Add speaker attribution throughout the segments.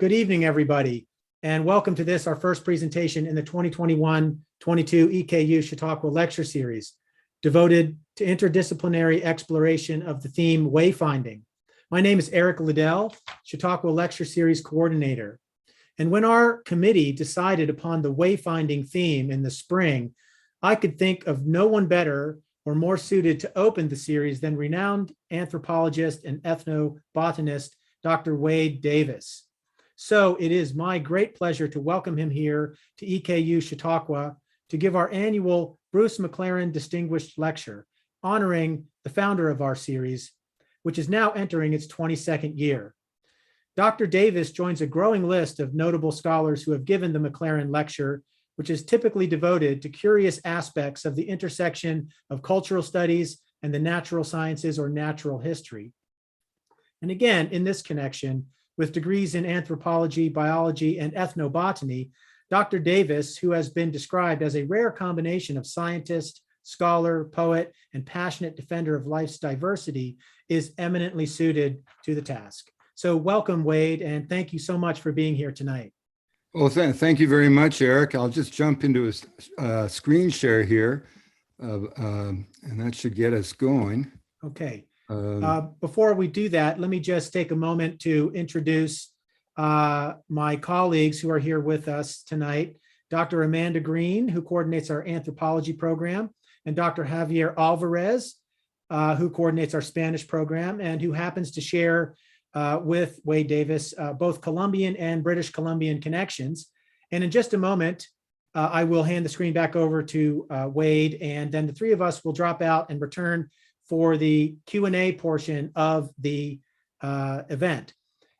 Speaker 1: Good evening, everybody, and welcome to this, our first presentation in the 2021-22 EKU Chautauqua Lecture Series, devoted to interdisciplinary exploration of the theme wayfinding. My name is Eric Liddell, Chautauqua Lecture Series Coordinator. And when our committee decided upon the wayfinding theme in the spring, I could think of no one better or more suited to open the series than renowned anthropologist and ethnobotanist, Dr. Wade Davis. So it is my great pleasure to welcome him here to EKU Chautauqua to give our annual Bruce McLaren Distinguished Lecture, honoring the founder of our series, which is now entering its 22nd year. Dr. Davis joins a growing list of notable scholars who have given the McLaren Lecture, which is typically devoted to curious aspects of the intersection of cultural studies and the natural sciences or natural history. And again, in this connection, with degrees in anthropology, biology, and ethnobotany, Dr. Davis, who has been described as a rare combination of scientist, scholar, poet, and passionate defender of life's diversity, is eminently suited to the task. So welcome, Wade, and thank you so much for being here tonight.
Speaker 2: Well, thank you very much, Eric. I'll just jump into a screen share here, and that should get us going.
Speaker 1: Okay. Before we do that, let me just take a moment to introduce my colleagues who are here with us tonight. Dr. Amanda Green, who coordinates our anthropology program, and Dr. Javier Alvarez, who coordinates our Spanish program, and who happens to share with Wade Davis both Colombian and British Columbian connections. And in just a moment, I will hand the screen back over to Wade, and then the three of us will drop out and return for the Q&A portion of the event.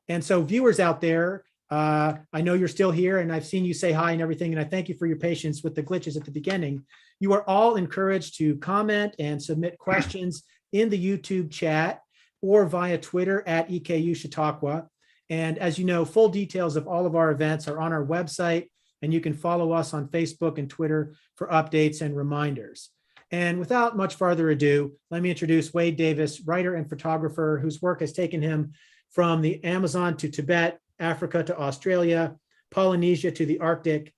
Speaker 1: And so viewers out there, I know you're still here and I've seen you say hi and everything, and I thank you for your patience with the glitches at the beginning. You are all encouraged to comment and submit questions in the YouTube chat or via Twitter at EKU Chautauqua. And as you know, full details of all of our events are on our website, and you can follow us on Facebook and Twitter for updates and reminders. And without much further ado, let me introduce Wade Davis, writer and photographer whose work has taken him from the Amazon to Tibet, Africa to Australia, Polynesia to the Arctic.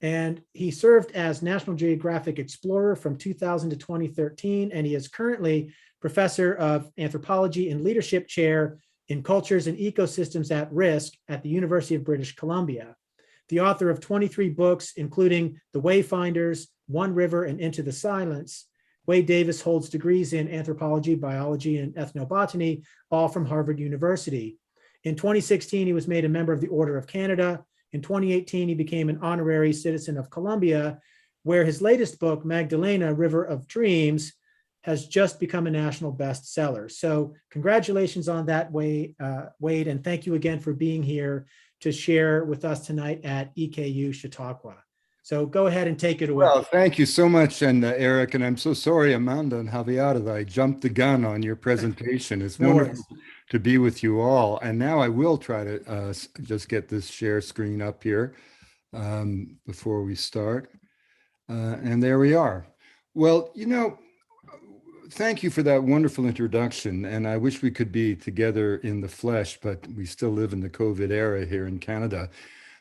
Speaker 1: And he served as National Geographic Explorer from 2000 to 2013, and he is currently Professor of Anthropology and Leadership Chair in Cultures and Ecosystems at Risk at the University of British Columbia. The author of 23 books, including The Wayfinders, One River, and Into the Silence, Wade Davis holds degrees in anthropology, biology, and ethnobotany, all from Harvard University. In 2016, he was made a member of the Order of Canada. In 2018, he became an honorary citizen of Colombia, where his latest book, Magdalena, River of Dreams, has just become a national bestseller. So congratulations on that, Wade, and thank you again for being here to share with us tonight at EKU Chautauqua. So go ahead and take it away.
Speaker 2: Well, thank you so much, and Eric, and I'm so sorry, Amanda and Javier, that I jumped the gun on your presentation. It's wonderful to be with you all. And now I will try to just get this share screen up here before we start. And there we are. Well, you know, thank you for that wonderful introduction. And I wish we could be together in the flesh, but we still live in the COVID era here in Canada.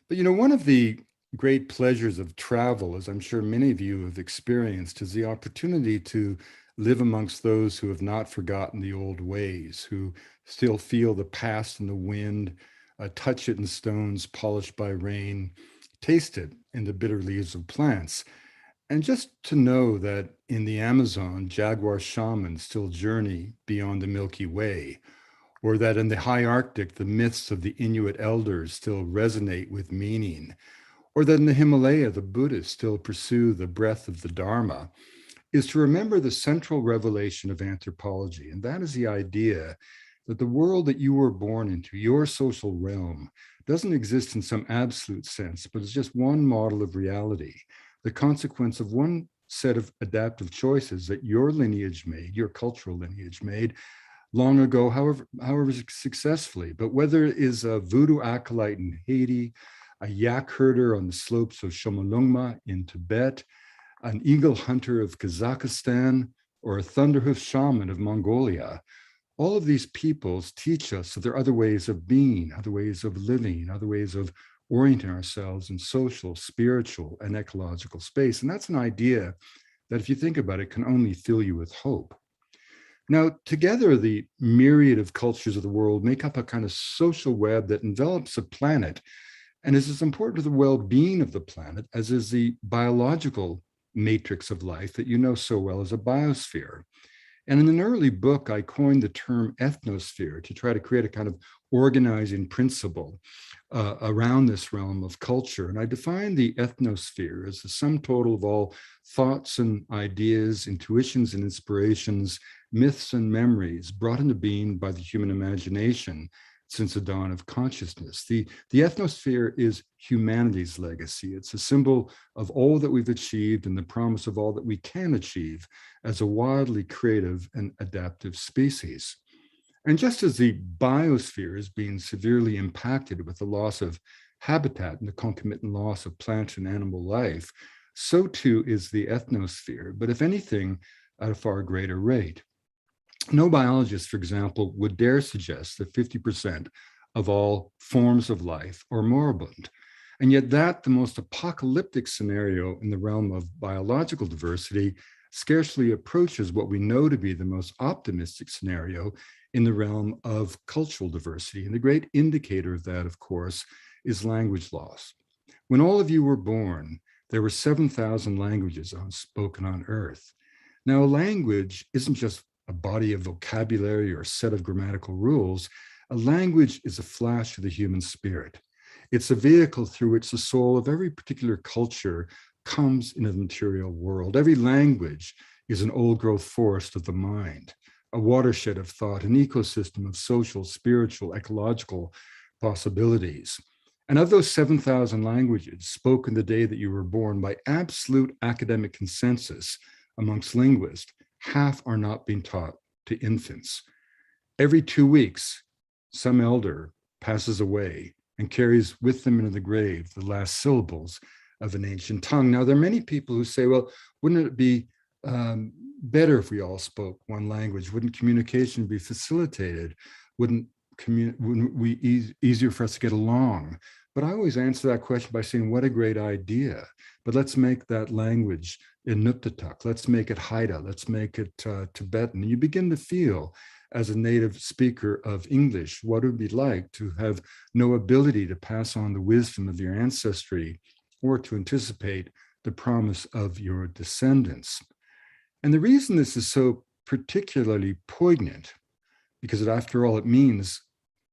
Speaker 2: But, you know, one of the great pleasures of travel, as I'm sure many of you have experienced, is the opportunity to live amongst those who have not forgotten the old ways, who still feel the past in the wind, touch it in stones polished by rain, taste it in the bitter leaves of plants. And just to know that in the Amazon, jaguar shamans still journey beyond the Milky Way, or that in the high Arctic, the myths of the Inuit elders still resonate with meaning, or that in the Himalaya, the Buddhists still pursue the breath of the Dharma, is to remember the central revelation of anthropology. And that is the idea that the world that you were born into, your social realm, doesn't exist in some absolute sense, but it's just one model of reality, the consequence of one set of adaptive choices that your lineage made, your cultural lineage made long ago, however successfully. But whether it is a voodoo acolyte in Haiti, a yak herder on the slopes of Chomolungma in Tibet, an eagle hunter of Kazakhstan, or a thunderhoof shaman of Mongolia, all of these peoples teach us that there are other ways of being, other ways of living, other ways of orienting ourselves in social, spiritual, and ecological space. And that's an idea that, if you think about it, can only fill you with hope. Now, together, the myriad of cultures of the world make up a kind of social web that envelops a planet and is as important to the well-being of the planet as is the biological matrix of life that you know so well as a biosphere. And in an early book, I coined the term ethnosphere to try to create a kind of organizing principle around this realm of culture. And I defined the ethnosphere as the sum total of all thoughts and ideas, intuitions and inspirations, myths and memories brought into being by the human imagination since the dawn of consciousness. The ethnosphere is humanity's legacy. It's a symbol of all that we've achieved and the promise of all that we can achieve as a wildly creative and adaptive species. And just as the biosphere is being severely impacted with the loss of habitat and the concomitant loss of plant and animal life, so too is the ethnosphere, but if anything, at a far greater rate. No biologist, for example, would dare suggest that 50% of all forms of life are moribund. And yet that, the most apocalyptic scenario in the realm of biological diversity, scarcely approaches what we know to be the most optimistic scenario in the realm of cultural diversity. And the great indicator of that, of course, is language loss. When all of you were born, there were 7,000 languages spoken on Earth. Now, a language isn't just a body of vocabulary or a set of grammatical rules. A language is a flash of the human spirit. It's a vehicle through which the soul of every particular culture comes into the material world. Every language is an old-growth forest of the mind, a watershed of thought, an ecosystem of social, spiritual, ecological possibilities. And of those 7,000 languages spoken the day that you were born, by absolute academic consensus amongst linguists, half are not being taught to infants. Every 2 weeks, some elder passes away and carries with them into the grave the last syllables of an ancient tongue. Now, there are many people who say, well, wouldn't it be better if we all spoke one language? Wouldn't communication be facilitated? Wouldn't we easier for us to get along? But I always answer that question by saying, what a great idea. But let's make that language Inuktitut. Let's make it Haida. Let's make it Tibetan. You begin to feel, as a native speaker of English, what it would be like to have no ability to pass on the wisdom of your ancestry or to anticipate the promise of your descendants. And the reason this is so particularly poignant, because after all, it means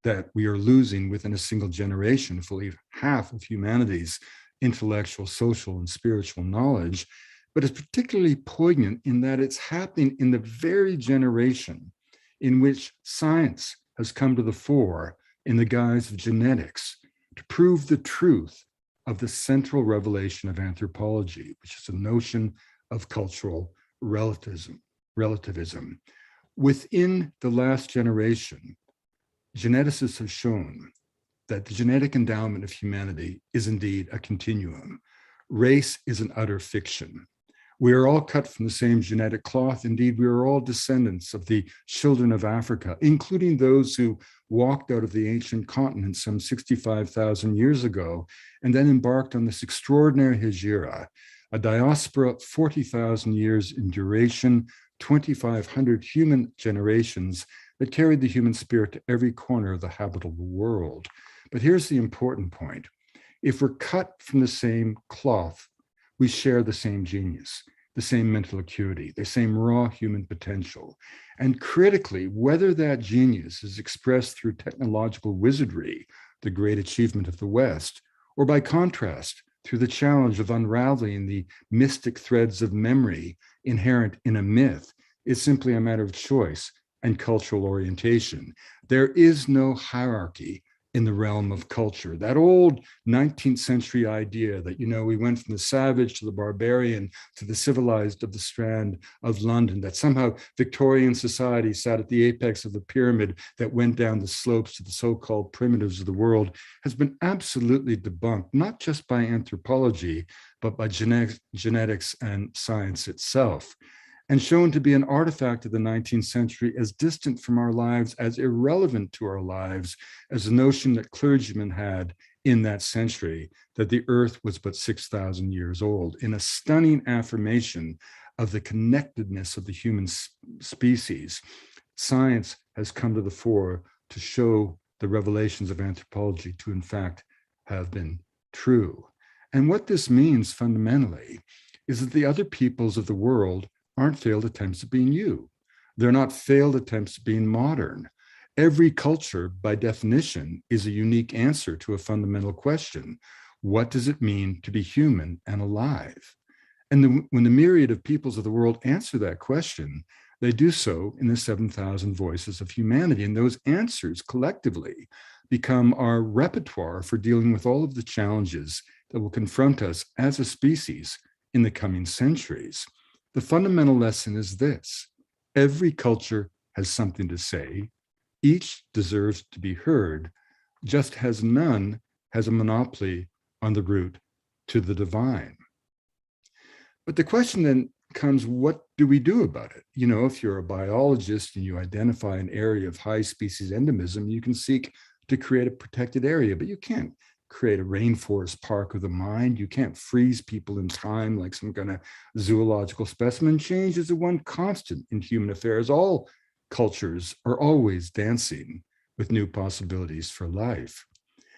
Speaker 2: that we are losing within a single generation fully half of humanity's intellectual, social, and spiritual knowledge. But it's particularly poignant in that it's happening in the very generation in which science has come to the fore in the guise of genetics to prove the truth of the central revelation of anthropology, which is the notion of cultural relativism. Within the last generation, geneticists have shown that the genetic endowment of humanity is indeed a continuum. Race is an utter fiction. We are all cut from the same genetic cloth. Indeed, we are all descendants of the children of Africa, including those who walked out of the ancient continent some 65,000 years ago and then embarked on this extraordinary hijra, a diaspora 40,000 years in duration, 2,500 human generations that carried the human spirit to every corner of the habitable world. But here's the important point. If we're cut from the same cloth, we share the same genius, the same mental acuity, the same raw human potential. And critically, whether that genius is expressed through technological wizardry, the great achievement of the West, or by contrast, through the challenge of unraveling the mystic threads of memory inherent in a myth, is simply a matter of choice and cultural orientation. There is no hierarchy in the realm of culture. That old 19th century idea that, we went from the savage to the barbarian to the civilized of the Strand of London, that somehow Victorian society sat at the apex of the pyramid that went down the slopes to the so-called primitives of the world, has been absolutely debunked, not just by anthropology, but by genetics and science itself. and shown to be an artifact of the 19th century, as distant from our lives, as irrelevant to our lives as the notion that clergymen had in that century, that the earth was but 6,000 years old, in a stunning affirmation of the connectedness of the human species. Science has come to the fore to show the revelations of anthropology to, in fact, have been true. And what this means fundamentally is that the other peoples of the world aren't failed attempts at being you. They're not failed attempts at being modern. Every culture, by definition, is a unique answer to a fundamental question. What does it mean to be human and alive? And when the myriad of peoples of the world answer that question, they do so in the 7,000 voices of humanity. And those answers collectively become our repertoire for dealing with all of the challenges that will confront us as a species in the coming centuries. The fundamental lesson is this: every culture has something to say. Each deserves to be heard, just as none has a monopoly on the route to the divine. But the question then comes, what do we do about it? You know, if you're a biologist and you identify an area of high species endemism, you can seek to create a protected area, but you can't create a rainforest park of the mind. You can't freeze people in time like some kind of zoological specimen. Change is the one constant in human affairs. All cultures are always dancing with new possibilities for life.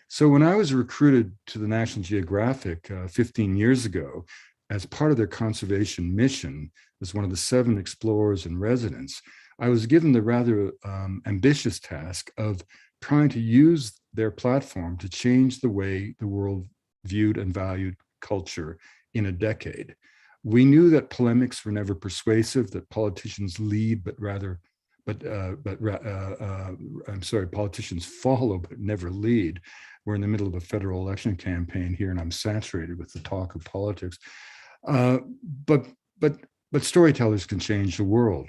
Speaker 2: So when I was recruited to the National Geographic 15 years ago, as part of their conservation mission, as one of the 7 explorers in residence, I was given the rather ambitious task of trying to use their platform to change the way the world viewed and valued culture in a decade. We knew that polemics were never persuasive, that politicians lead, politicians follow, but never lead. We're in the middle of a federal election campaign here, and I'm saturated with the talk of politics. But storytellers can change the world.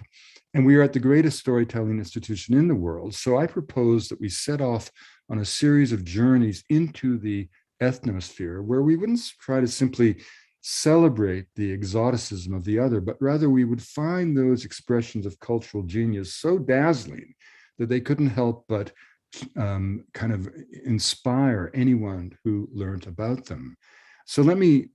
Speaker 2: And we are at the greatest storytelling institution in the world. So I propose that we set off on a series of journeys into the ethnosphere where we wouldn't try to simply celebrate the exoticism of the other, but rather we would find those expressions of cultural genius so dazzling that they couldn't help but kind of inspire anyone who learned about them. So let me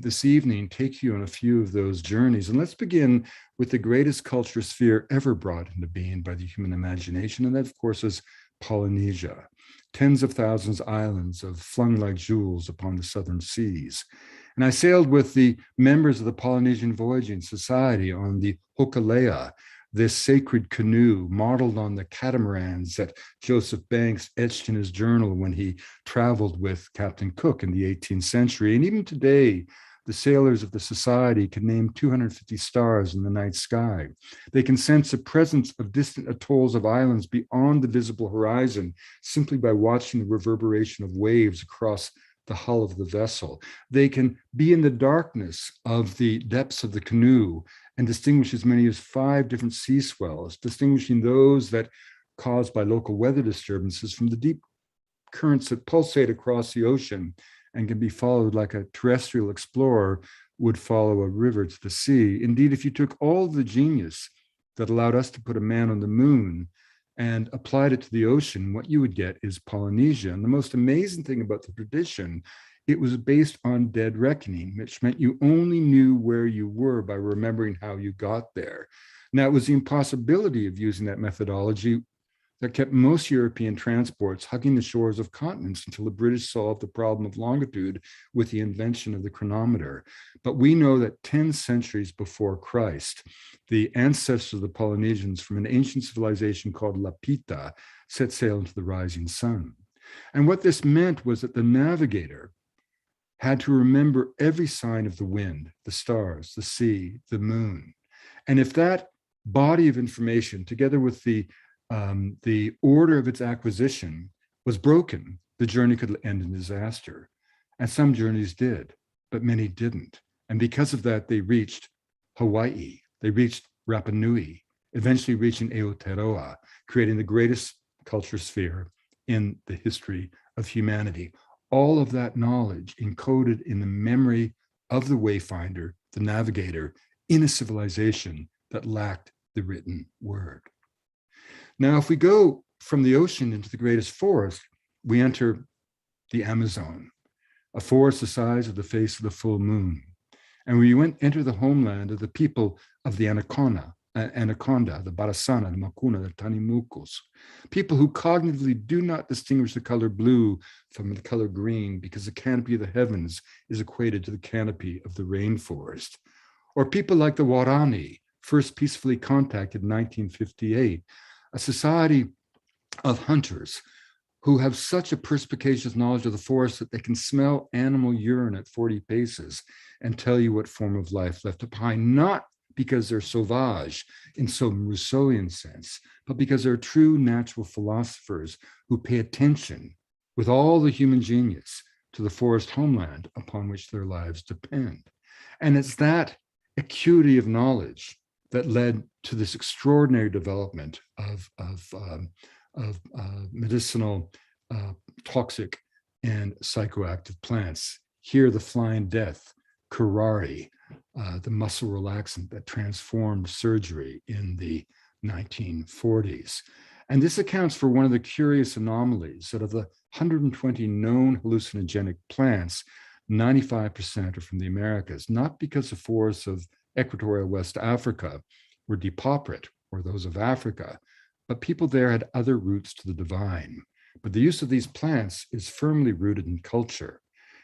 Speaker 2: this evening take you on a few of those journeys. And let's begin with the greatest culture sphere ever brought into being by the human imagination. And that, of course, is Polynesia. Tens of thousands of islands of flung like jewels upon the southern seas. And I sailed with the members of the Polynesian Voyaging Society on the Hokulea, this sacred canoe modeled on the catamarans that Joseph Banks etched in his journal when he traveled with Captain Cook in the 18th century. And even today, the sailors of the society can name 250 stars in the night sky. They can sense the presence of distant atolls of islands beyond the visible horizon simply by watching the reverberation of waves across the hull of the vessel. They can be in the darkness of the depths of the canoe and distinguish as many as 5 different sea swells, distinguishing those that caused by local weather disturbances from the deep currents that pulsate across the ocean and can be followed like a terrestrial explorer would follow a river to the sea. Indeed, if you took all the genius that allowed us to put a man on the moon and applied it to the ocean, what you would get is Polynesia. And the most amazing thing about the tradition, it was based on dead reckoning, which meant you only knew where you were by remembering how you got there. Now, it was the impossibility of using that methodology that kept most European transports hugging the shores of continents until the British solved the problem of longitude with the invention of the chronometer. But we know that 10 centuries before Christ, the ancestors of the Polynesians from an ancient civilization called Lapita set sail into the rising sun. And what this meant was that the navigator had to remember every sign of the wind, the stars, the sea, the moon. And if that body of information, together with the order of its acquisition was broken, the journey could end in disaster. And some journeys did, but many didn't. And because of that, they reached Hawaii, they reached Rapa Nui, eventually reaching Aotearoa, creating the greatest culture sphere in the history of humanity. All of that knowledge encoded in the memory of the wayfinder, the navigator, in a civilization that lacked the written word. Now, if we go from the ocean into the greatest forest, we enter the Amazon, a forest the size of the face of the full moon. And we enter the homeland of the people of the Anaconda, the Barasana, the Makuna, the Tanimucos, people who cognitively do not distinguish the color blue from the color green because the canopy of the heavens is equated to the canopy of the rainforest. Or people like the Warani, first peacefully contacted in 1958, a society of hunters who have such a perspicacious knowledge of the forest that they can smell animal urine at 40 paces and tell you what form of life left behind, not because they're sauvage in some Rousseauian sense, but because they're true natural philosophers who pay attention with all the human genius to the forest homeland upon which their lives depend. And it's that acuity of knowledge that led to this extraordinary development of medicinal, toxic, and psychoactive plants. Here, the flying death, curare, the muscle relaxant that transformed surgery in the 1940s. And this accounts for one of the curious anomalies that of the 120 known hallucinogenic plants, 95% are from the Americas, not because the forests of equatorial West Africa were depauperate, or those of Africa, but people there had other roots to the divine. But the use of these plants is firmly rooted in culture.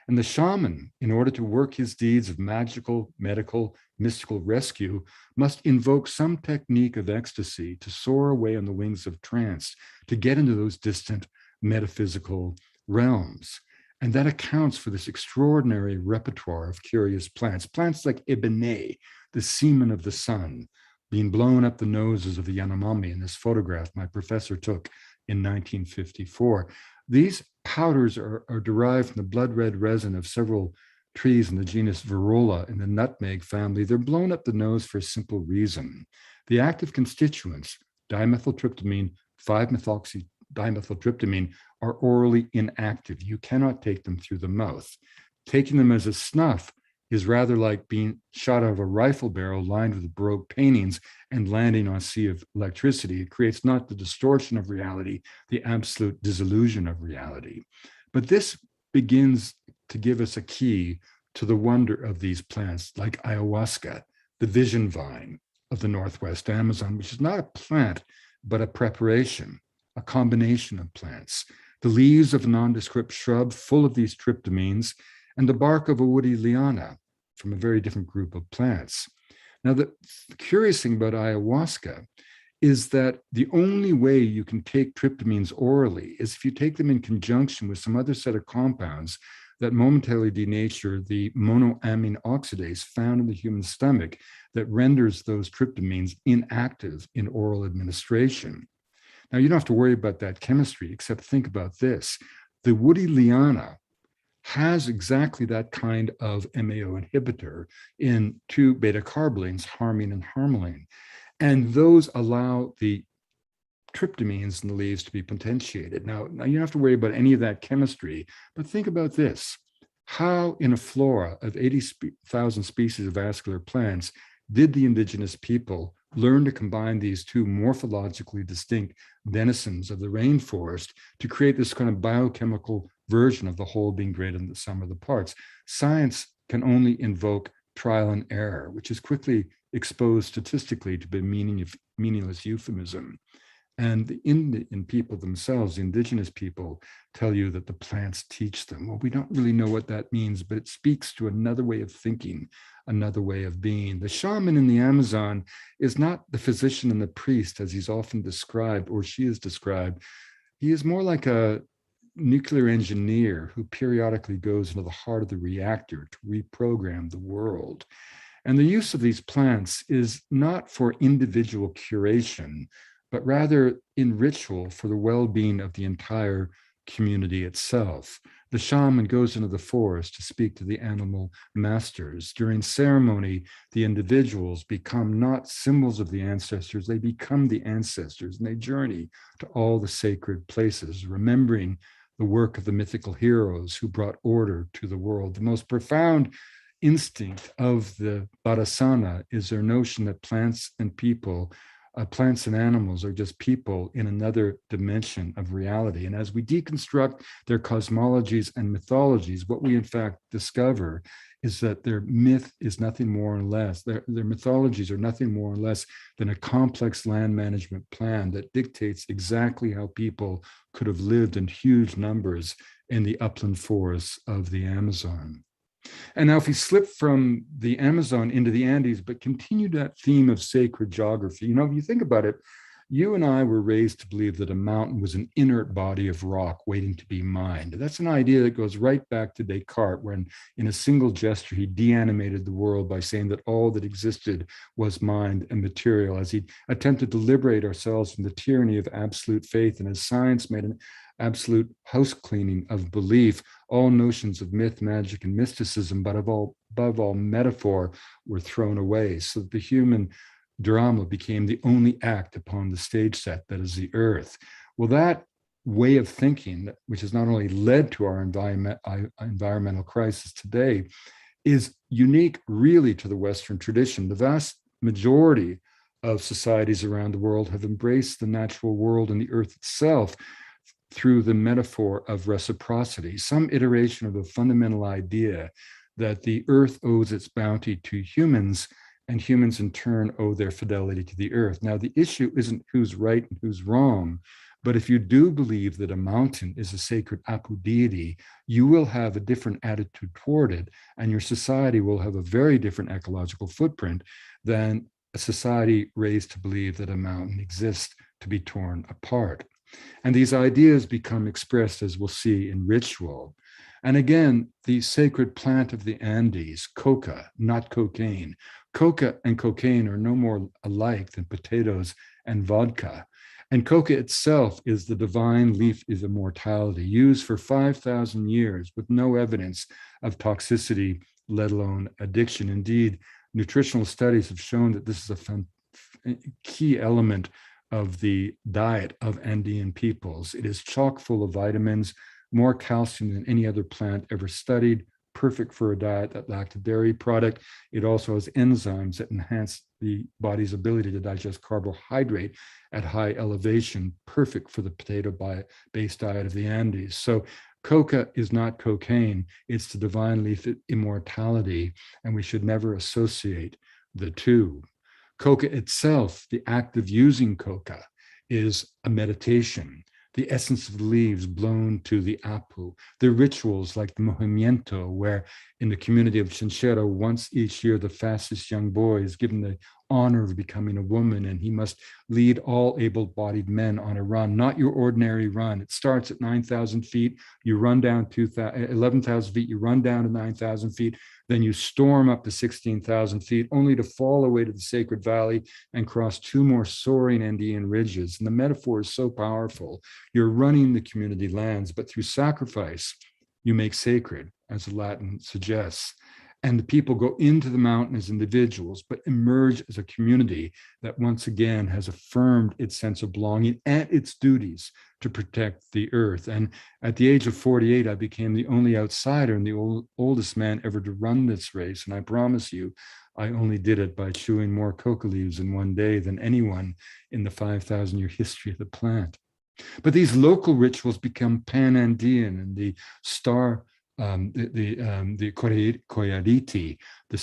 Speaker 2: And the shaman, in order to work his deeds of magical, medical, mystical rescue, must invoke some technique of ecstasy to soar away on the wings of trance, to get into those distant metaphysical realms. And that accounts for this extraordinary repertoire of curious plants. Plants like Ebene, the semen of the sun, being blown up the noses of the Yanomami in this photograph my professor took in 1954. These powders are derived from the blood red resin of several trees in the genus Virola in the nutmeg family. They're blown up the nose for a simple reason. The active constituents, dimethyltryptamine, 5-methoxydimethyltryptamine, are orally inactive. You cannot take them through the mouth. Taking them as a snuff is rather like being shot out of a rifle barrel lined with Baroque paintings and landing on a sea of electricity. It creates not the distortion of reality, the absolute disillusion of reality. But this begins to give us a key to the wonder of these plants, like ayahuasca, the vision vine of the Northwest Amazon, which is not a plant, but a preparation, a combination of plants. The leaves of a nondescript shrub full of these tryptamines, and the bark of a woody liana from a very different group of plants. Now, the curious thing about ayahuasca is that the only way you can take tryptamines orally is if you take them in conjunction with some other set of compounds that momentarily denature the monoamine oxidase found in the human stomach that renders those tryptamines inactive in oral administration. Now, you don't have to worry about that chemistry, except think about this. The woody liana has exactly that kind of MAO inhibitor in two beta carbolines, harmine and harmaline. And those allow the tryptamines in the leaves to be potentiated. Now you don't have to worry about any of that chemistry, but think about this. How in a flora of 80,000 species of vascular plants did the indigenous people learn to combine these two morphologically distinct denizens of the rainforest to create this kind of biochemical version of the whole being greater than the sum of the parts? Science can only invoke trial and error, which is quickly exposed statistically to be meaningless euphemism. And the Indian people themselves, the indigenous people, tell you that the plants teach them. Well, we don't really know what that means, but it speaks to another way of thinking, another way of being. The shaman in the Amazon is not the physician and the priest, as he's often described, or she is described. He is more like a nuclear engineer who periodically goes into the heart of the reactor to reprogram the world. And the use of these plants is not for individual curation, but rather in ritual for the well-being of the entire community itself. The shaman goes into the forest to speak to the animal masters. During ceremony, the individuals become not symbols of the ancestors, they become the ancestors, and they journey to all the sacred places, remembering the work of the mythical heroes who brought order to the world. The most profound instinct of the Bharasana is their notion that plants and people, plants and animals are just people in another dimension of reality. And as we deconstruct their cosmologies and mythologies, what we in fact discover is that their myth is nothing more or less, their mythologies are nothing more or less than a complex land management plan that dictates exactly how people could have lived in huge numbers in the upland forests of the Amazon. And now if we slip from the Amazon into the Andes, but continue that theme of sacred geography, you know, if you think about it, you and I were raised to believe that a mountain was an inert body of rock waiting to be mined. That's an idea that goes right back to Descartes, when in a single gesture, he deanimated the world by saying that all that existed was mind and material, as he attempted to liberate ourselves from the tyranny of absolute faith, and as science made an absolute house cleaning of belief, all notions of myth, magic, and mysticism, but above all metaphor, were thrown away, so that the human drama became the only act upon the stage set that is the earth. Well, that way of thinking, which has not only led to our environmental crisis today, is unique really to the Western tradition. The vast majority of societies around the world have embraced the natural world and the earth itself through the metaphor of reciprocity, some iteration of the fundamental idea that the earth owes its bounty to humans, and humans in turn owe their fidelity to the earth. Now, the issue isn't who's right and who's wrong, but if you do believe that a mountain is a sacred Apu deity, you will have a different attitude toward it, and your society will have a very different ecological footprint than a society raised to believe that a mountain exists to be torn apart. And these ideas become expressed, as we'll see, in ritual. And again, the sacred plant of the Andes, coca, not cocaine. Coca and cocaine are no more alike than potatoes and vodka. And coca itself is the divine leaf of immortality, used for 5,000 years with no evidence of toxicity, let alone addiction. Indeed, nutritional studies have shown that this is a key element of the diet of Andean peoples. It is chock full of vitamins, more calcium than any other plant ever studied, perfect for a diet that lacked a dairy product. It also has enzymes that enhance the body's ability to digest carbohydrate at high elevation, perfect for the potato-based diet of the Andes. So coca is not cocaine, it's the divine leaf immortality, and we should never associate the two. Coca itself, the act of using coca, is a meditation. The essence of the leaves blown to the Apu, the rituals like the Movimiento, where in the community of Chinchero, once each year, the fastest young boy is given the honor of becoming a woman, and he must lead all able-bodied men on a run, not your ordinary run. It starts at 9,000 feet, you run down 11,000 feet, you run down to 9,000 feet, then you storm up to 16,000 feet, only to fall away to the Sacred Valley and cross two more soaring Andean ridges. And the metaphor is so powerful. You're running the community lands, but through sacrifice, you make sacred, as the Latin suggests. And the people go into the mountain as individuals, but emerge as a community that once again has affirmed its sense of belonging and its duties to protect the earth. And at the age of 48, I became the only outsider and the oldest man ever to run this race. And I promise you, I only did it by chewing more coca leaves in one day than anyone in the 5,000-year history of the plant. But these local rituals become pan-Andean, and the star the Coyariti, the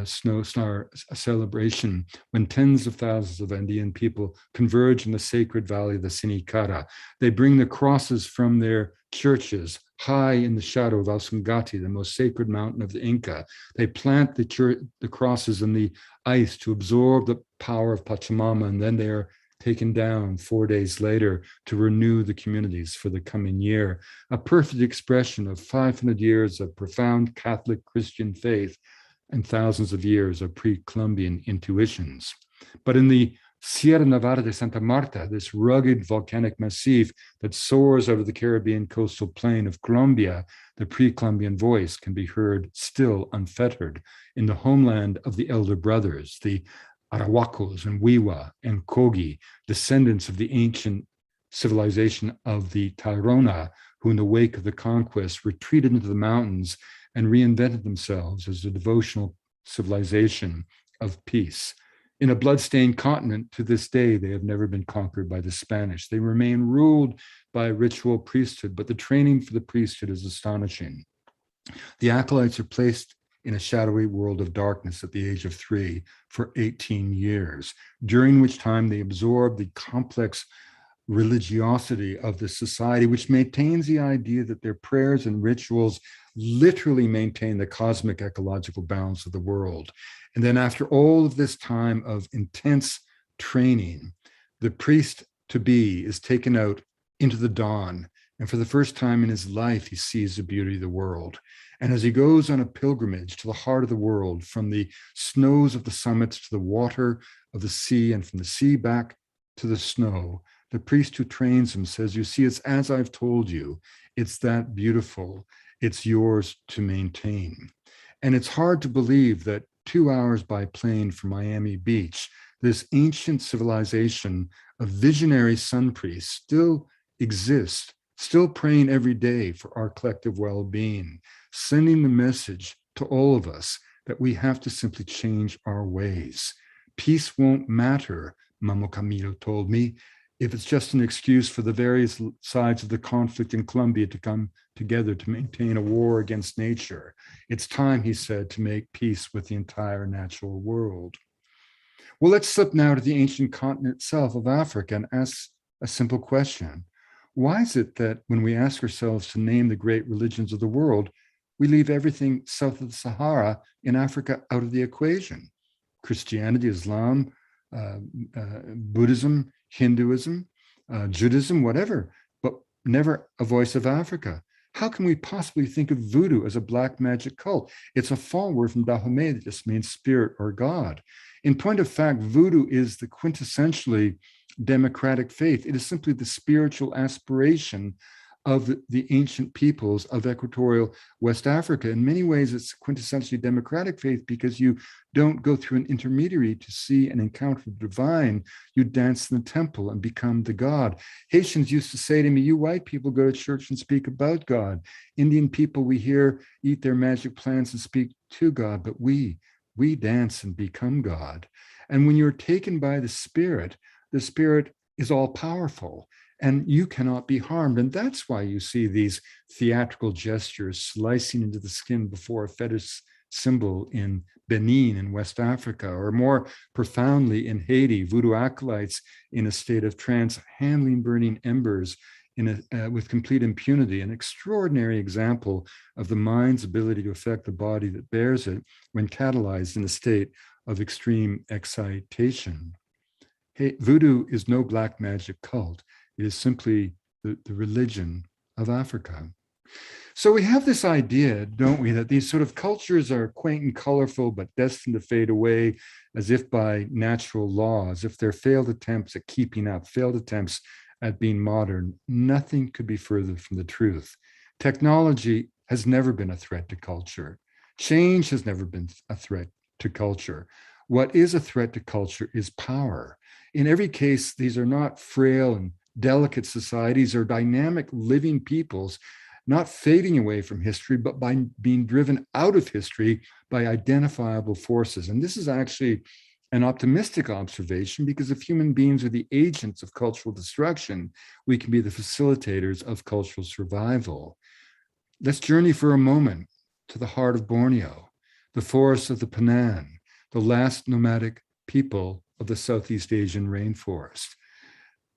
Speaker 2: snow star celebration, when tens of thousands of Andean people converge in the sacred valley of the Sinicara. They bring the crosses from their churches high in the shadow of Alsungati, the most sacred mountain of the Inca. They plant the crosses in the ice to absorb the power of Pachamama, and then they are taken down 4 days later to renew the communities for the coming year. A perfect expression of 500 years of profound Catholic Christian faith and thousands of years of pre-Columbian intuitions. But in the Sierra Nevada de Santa Marta, this rugged volcanic massif that soars over the Caribbean coastal plain of Colombia, the pre-Columbian voice can be heard still unfettered in the homeland of the elder brothers, the Arahuacos and Wiwa and Kogi, descendants of the ancient civilization of the Tairona, who in the wake of the conquest retreated into the mountains and reinvented themselves as a devotional civilization of peace. In a bloodstained continent, to this day, they have never been conquered by the Spanish. They remain ruled by ritual priesthood, but the training for the priesthood is astonishing. The acolytes are placed in a shadowy world of darkness at the age of 3 for 18 years, during which time they absorb the complex religiosity of the society, which maintains the idea that their prayers and rituals literally maintain the cosmic ecological balance of the world. And then after all of this time of intense training, the priest to be is taken out into the dawn. And for the first time in his life, he sees the beauty of the world. And as he goes on a pilgrimage to the heart of the world, from the snows of the summits to the water of the sea, and from the sea back to the snow, the priest who trains him says, you see, it's as I've told you, it's that beautiful, it's yours to maintain. And it's hard to believe that 2 hours by plane from Miami Beach, this ancient civilization of visionary sun priests still exists, still praying every day for our collective well-being, sending the message to all of us that we have to simply change our ways. Peace won't matter, Mamo Camilo told me, if it's just an excuse for the various sides of the conflict in Colombia to come together to maintain a war against nature. It's time, he said, to make peace with the entire natural world. Well, let's slip now to the ancient continent itself of Africa and ask a simple question. Why is it that when we ask ourselves to name the great religions of the world, we leave everything south of the Sahara in Africa out of the equation? Christianity, Islam, Buddhism, Hinduism, Judaism, whatever, but never a voice of Africa. How can we possibly think of voodoo as a black magic cult? It's a fall word from Dahomey that just means spirit or God. In point of fact, voodoo is the quintessentially democratic faith. It is simply the spiritual aspiration of the ancient peoples of equatorial West Africa. In many ways, it's quintessentially democratic faith because you don't go through an intermediary to see and encounter the divine. You dance in the temple and become the God. Haitians used to say to me, you white people go to church and speak about God. Indian people, we hear, eat their magic plants and speak to God, but we dance and become God. And when you're taken by the Spirit is all powerful. And you cannot be harmed. And that's why you see these theatrical gestures slicing into the skin before a fetish symbol in Benin in West Africa, or more profoundly in Haiti, voodoo acolytes in a state of trance handling burning embers with complete impunity, an extraordinary example of the mind's ability to affect the body that bears it when catalyzed in a state of extreme excitation. Voodoo is no black magic cult. It is simply the religion of Africa. So we have this idea, don't we, that these sort of cultures are quaint and colorful, but destined to fade away as if by natural law, as if they're failed attempts at keeping up, failed attempts at being modern. Nothing could be further from the truth. Technology has never been a threat to culture. Change has never been a threat to culture. What is a threat to culture is power. In every case, these are not frail and delicate societies or dynamic living peoples, not fading away from history, but by being driven out of history by identifiable forces. And this is actually an optimistic observation, because if human beings are the agents of cultural destruction, we can be the facilitators of cultural survival. Let's journey for a moment to the heart of Borneo, the forests of the Penan, the last nomadic people of the Southeast Asian rainforest.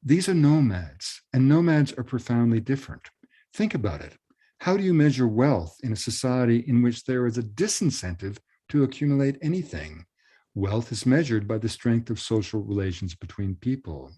Speaker 2: These are nomads, and nomads are profoundly different. Think about it. How do you measure wealth in a society in which there is a disincentive to accumulate anything? Wealth is measured by the strength of social relations between people.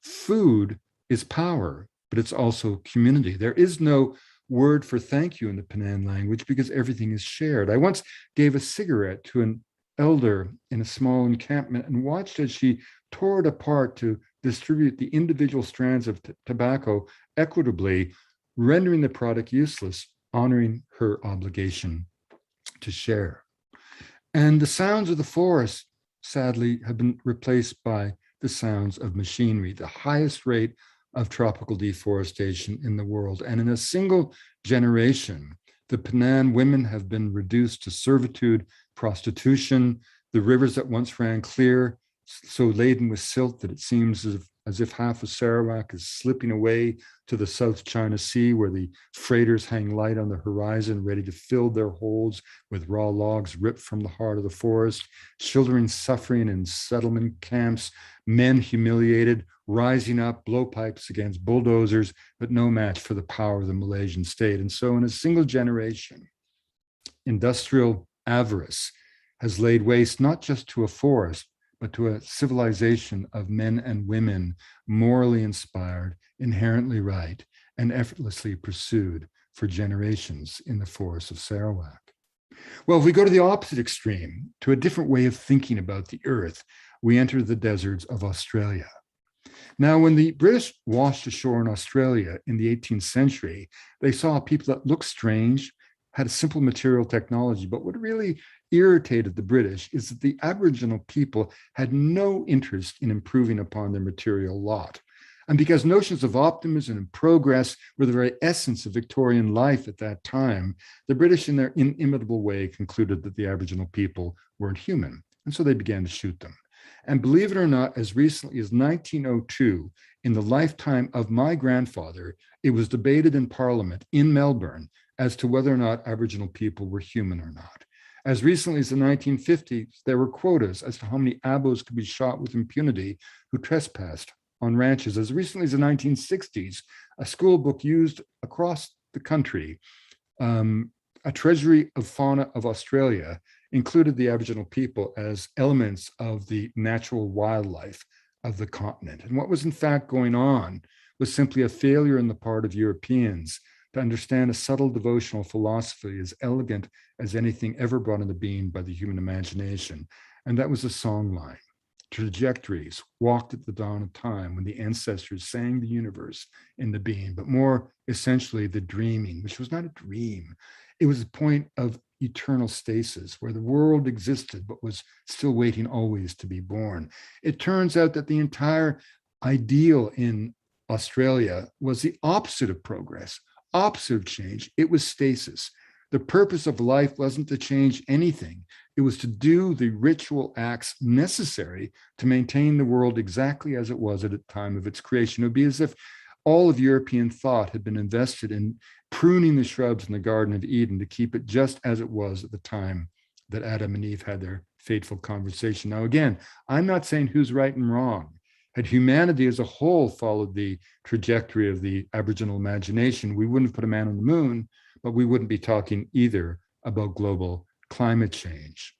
Speaker 2: Food is power, but it's also community. There is no word for thank you in the Penan language because everything is shared. I once gave a cigarette to an elder in a small encampment and watched as she tore it apart to distribute the individual strands of tobacco equitably, rendering the product useless, honoring her obligation to share. And the sounds of the forest, sadly, have been replaced by the sounds of machinery, the highest rate of tropical deforestation in the world. And in a single generation, The Penan women have been reduced to servitude, prostitution. The rivers that once ran clear, so laden with silt that it seems as if half of Sarawak is slipping away to the South China Sea, where the freighters hang light on the horizon, ready to fill their holds with raw logs ripped from the heart of the forest, children suffering in settlement camps, men humiliated, rising up, blowpipes against bulldozers, but no match for the power of the Malaysian state. And so in a single generation, industrial avarice has laid waste not just to a forest, but to a civilization of men and women, morally inspired, inherently right, and effortlessly pursued for generations in the forests of Sarawak. Well, if we go to the opposite extreme, to a different way of thinking about the earth, we enter the deserts of Australia. Now, when the British washed ashore in Australia in the 18th century, they saw people that looked strange, had a simple material technology, but what really irritated the British is that the Aboriginal people had no interest in improving upon their material lot. And because notions of optimism and progress were the very essence of Victorian life at that time, the British, in their inimitable way, concluded that the Aboriginal people weren't human. And so they began to shoot them. And believe it or not, as recently as 1902, in the lifetime of my grandfather, it was debated in Parliament in Melbourne as to whether or not Aboriginal people were human or not. As recently as the 1950s, there were quotas as to how many Abos could be shot with impunity who trespassed on ranches. As recently as the 1960s, a school book used across the country, A Treasury of Fauna of Australia, included the Aboriginal people as elements of the natural wildlife of the continent. And what was in fact going on was simply a failure on the part of Europeans to understand a subtle devotional philosophy as elegant as anything ever brought into being by the human imagination. And that was a songline. Trajectories walked at the dawn of time when the ancestors sang the universe into being, but more essentially the dreaming, which was not a dream. It was a point of eternal stasis where the world existed, but was still waiting always to be born. It turns out that the entire ideal in Australia was the opposite of progress, opposite of change. It was stasis. The purpose of life wasn't to change anything. It was to do the ritual acts necessary to maintain the world exactly as it was at the time of its creation. It would be as if all of European thought had been invested in pruning the shrubs in the Garden of Eden to keep it just as it was at the time that Adam and Eve had their fateful conversation. Now, again, I'm not saying who's right and wrong. Had humanity as a whole followed the trajectory of the Aboriginal imagination, we wouldn't have put a man on the moon, but we wouldn't be talking either about global climate change.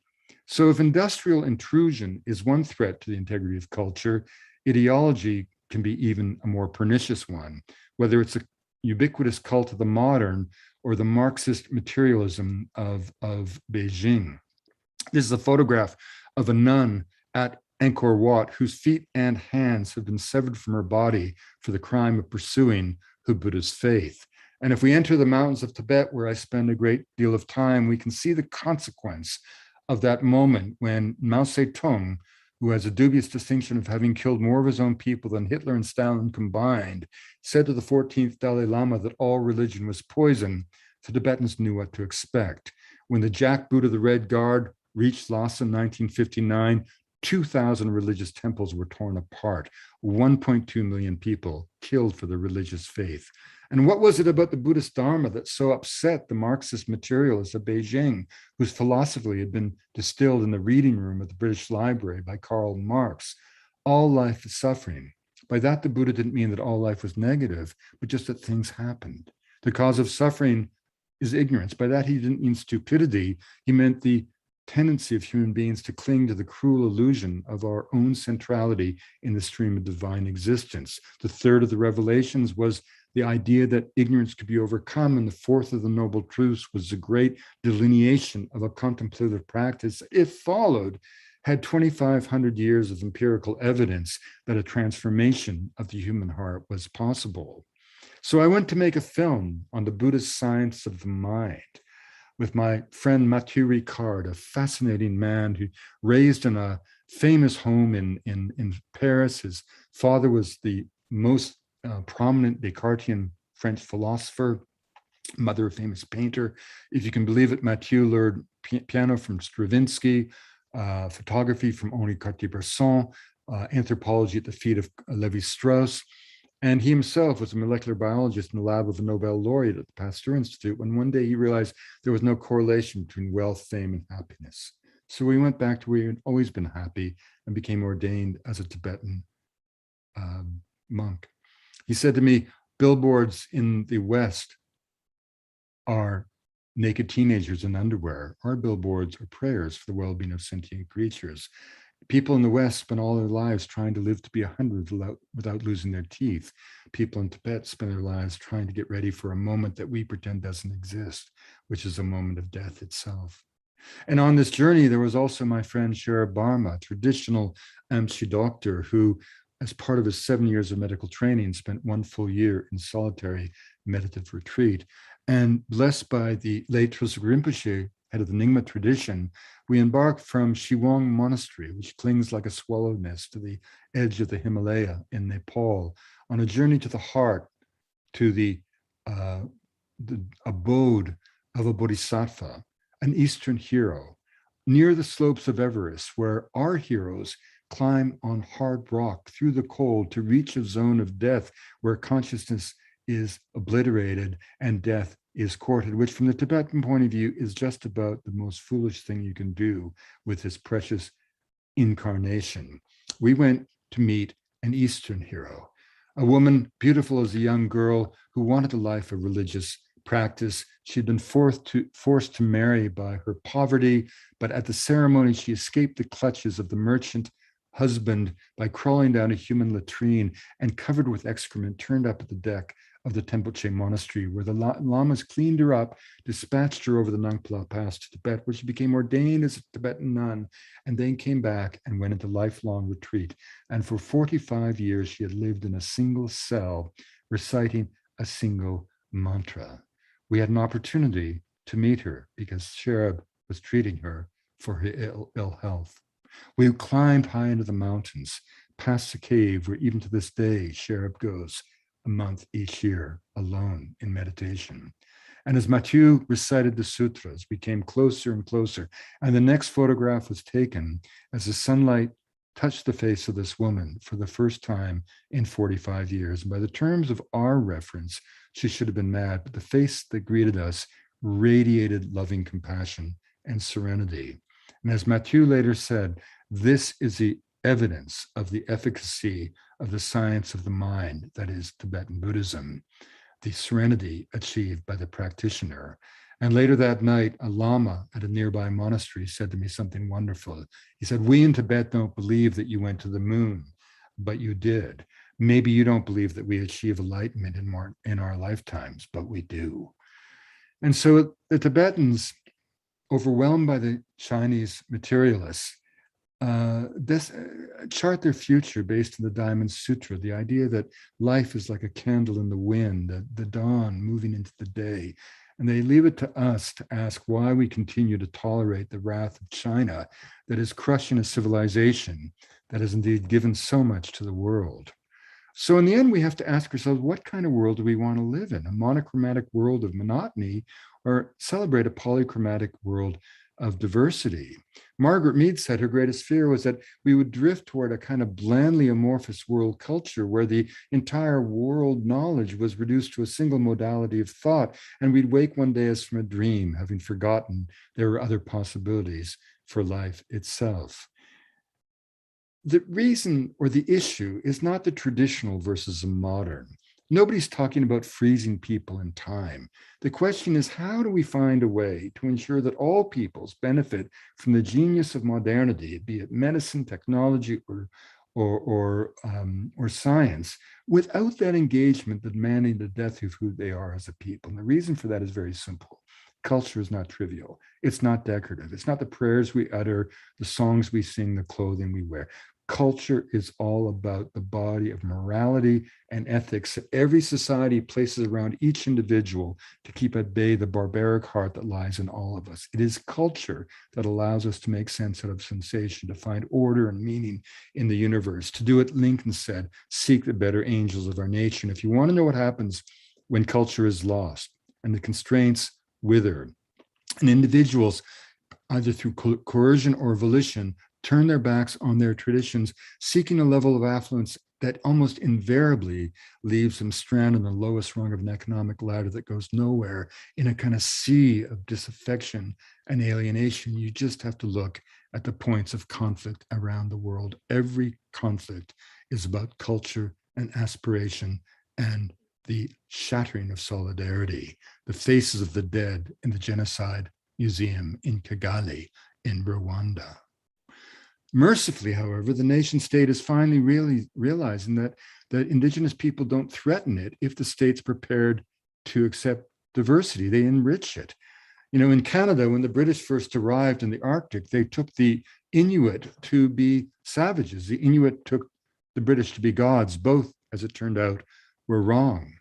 Speaker 2: So if industrial intrusion is one threat to the integrity of culture, ideology can be even a more pernicious one, whether it's a ubiquitous cult of the modern or the Marxist materialism of Beijing. This is a photograph of a nun at Angkor Wat whose feet and hands have been severed from her body for the crime of pursuing her Buddhist faith. And if we enter the mountains of Tibet, where I spend a great deal of time, we can see the consequence of that moment when Mao Zedong, who has a dubious distinction of having killed more of his own people than Hitler and Stalin combined, said to the 14th Dalai Lama that all religion was poison. The Tibetans knew what to expect. When the jackboot of the Red Guard reached Lhasa in 1959, 2,000 religious temples were torn apart, 1.2 million people killed for their religious faith. And what was it about the Buddhist Dharma that so upset the Marxist materialists of Beijing, whose philosophy had been distilled in the reading room of the British Library by Karl Marx? All life is suffering. By that, the Buddha didn't mean that all life was negative, but just that things happened. The cause of suffering is ignorance. By that, he didn't mean stupidity. He meant the tendency of human beings to cling to the cruel illusion of our own centrality in the stream of divine existence. The third of the revelations was the idea that ignorance could be overcome, and the fourth of the noble truths was the great delineation of a contemplative practice. If followed, had 2,500 years of empirical evidence that a transformation of the human heart was possible. So I went to make a film on the Buddhist science of the mind with my friend Mathieu Ricard, a fascinating man who raised in a famous home in Paris. His father was the most prominent Descartesian French philosopher. mother, a famous painter. If you can believe it, Mathieu learned piano from Stravinsky, photography from Henri Cartier-Bresson, anthropology at the feet of Levi-Strauss. And he himself was a molecular biologist in the lab of a Nobel laureate at the Pasteur Institute when one day he realized there was no correlation between wealth, fame, and happiness. So he went back to where he had always been happy and became ordained as a Tibetan monk. He said to me, billboards in the West are naked teenagers in underwear. Our billboards are prayers for the well-being of sentient creatures. People in the West spend all their lives trying to live to be 100 without losing their teeth. People in Tibet spend their lives trying to get ready for a moment that we pretend doesn't exist, which is a moment of death itself. And on this journey, there was also my friend Sherab Barma, a traditional Amchi doctor who, as part of his 7 years of medical training, spent 1 full year in solitary meditative retreat. And blessed by the late Trungpa Rinpoche, head of the Nyingma tradition, we embarked from Shiwong Monastery, which clings like a swallow nest to the edge of the Himalaya in Nepal, on a journey to the heart, to the abode of a bodhisattva, an Eastern hero, near the slopes of Everest, where our heroes climb on hard rock through the cold to reach a zone of death where consciousness is obliterated and death is courted, which from the Tibetan point of view is just about the most foolish thing you can do with this precious incarnation. We went to meet an Eastern hero, a woman beautiful as a young girl who wanted a life of religious practice. She'd been forced to marry by her poverty, but at the ceremony, she escaped the clutches of the merchant husband by crawling down a human latrine and covered with excrement turned up at the deck of the Tempoche monastery, where the lamas cleaned her up, dispatched her over the Nangpla Pass to Tibet, where she became ordained as a Tibetan nun, and then came back and went into lifelong retreat. And for 45 years, she had lived in a single cell, reciting a single mantra. We had an opportunity to meet her because Sherab was treating her for her ill health. We climbed high into the mountains, past the cave where even to this day, Sherab goes a month each year alone in meditation. And as Mathieu recited the sutras, we came closer and closer. And the next photograph was taken as the sunlight touched the face of this woman for the first time in 45 years. And by the terms of our reference, she should have been mad, but the face that greeted us radiated loving compassion and serenity. And as Mathieu later said, this is the evidence of the efficacy of the science of the mind, that is Tibetan Buddhism, the serenity achieved by the practitioner. And later that night, a lama at a nearby monastery said to me something wonderful. He said, "We in Tibet don't believe that you went to the moon, but you did. Maybe you don't believe that we achieve enlightenment in our lifetimes, but we do." And so the Tibetans, overwhelmed by the Chinese materialists, chart their future based on the Diamond Sutra, the idea that life is like a candle in the wind, the dawn moving into the day. And they leave it to us to ask why we continue to tolerate the wrath of China that is crushing a civilization that has indeed given so much to the world. So in the end, we have to ask ourselves, what kind of world do we want to live in? A monochromatic world of monotony, or celebrate a polychromatic world of diversity? Margaret Mead said her greatest fear was that we would drift toward a kind of blandly amorphous world culture where the entire world knowledge was reduced to a single modality of thought, and we'd wake one day as from a dream, having forgotten there were other possibilities for life itself. The reason or the issue is not the traditional versus the modern. Nobody's talking about freezing people in time. The question is, how do we find a way to ensure that all peoples benefit from the genius of modernity, be it medicine, technology, or science, without that engagement demanding the death of who they are as a people? And the reason for that is very simple. Culture is not trivial. It's not decorative. It's not the prayers we utter, the songs we sing, the clothing we wear. Culture is all about the body of morality and ethics that every society places around each individual to keep at bay the barbaric heart that lies in all of us. It is culture that allows us to make sense out of sensation, to find order and meaning in the universe. To do it, Lincoln said, seek the better angels of our nature. And if you want to know what happens when culture is lost, and the constraints wither. And individuals, either through coercion or volition, turn their backs on their traditions, seeking a level of affluence that almost invariably leaves them stranded on the lowest rung of an economic ladder that goes nowhere, in a kind of sea of disaffection and alienation. You just have to look at the points of conflict around the world. Every conflict is about culture and aspiration and the shattering of solidarity. The faces of the dead in the Genocide Museum in Kigali in Rwanda. Mercifully, however, the nation state is finally really realizing that indigenous people don't threaten it if the state's prepared to accept diversity. They enrich it. You know, in Canada, when the British first arrived in the Arctic, they took the Inuit to be savages. The Inuit took the British to be gods. Both, as it turned out, were wrong.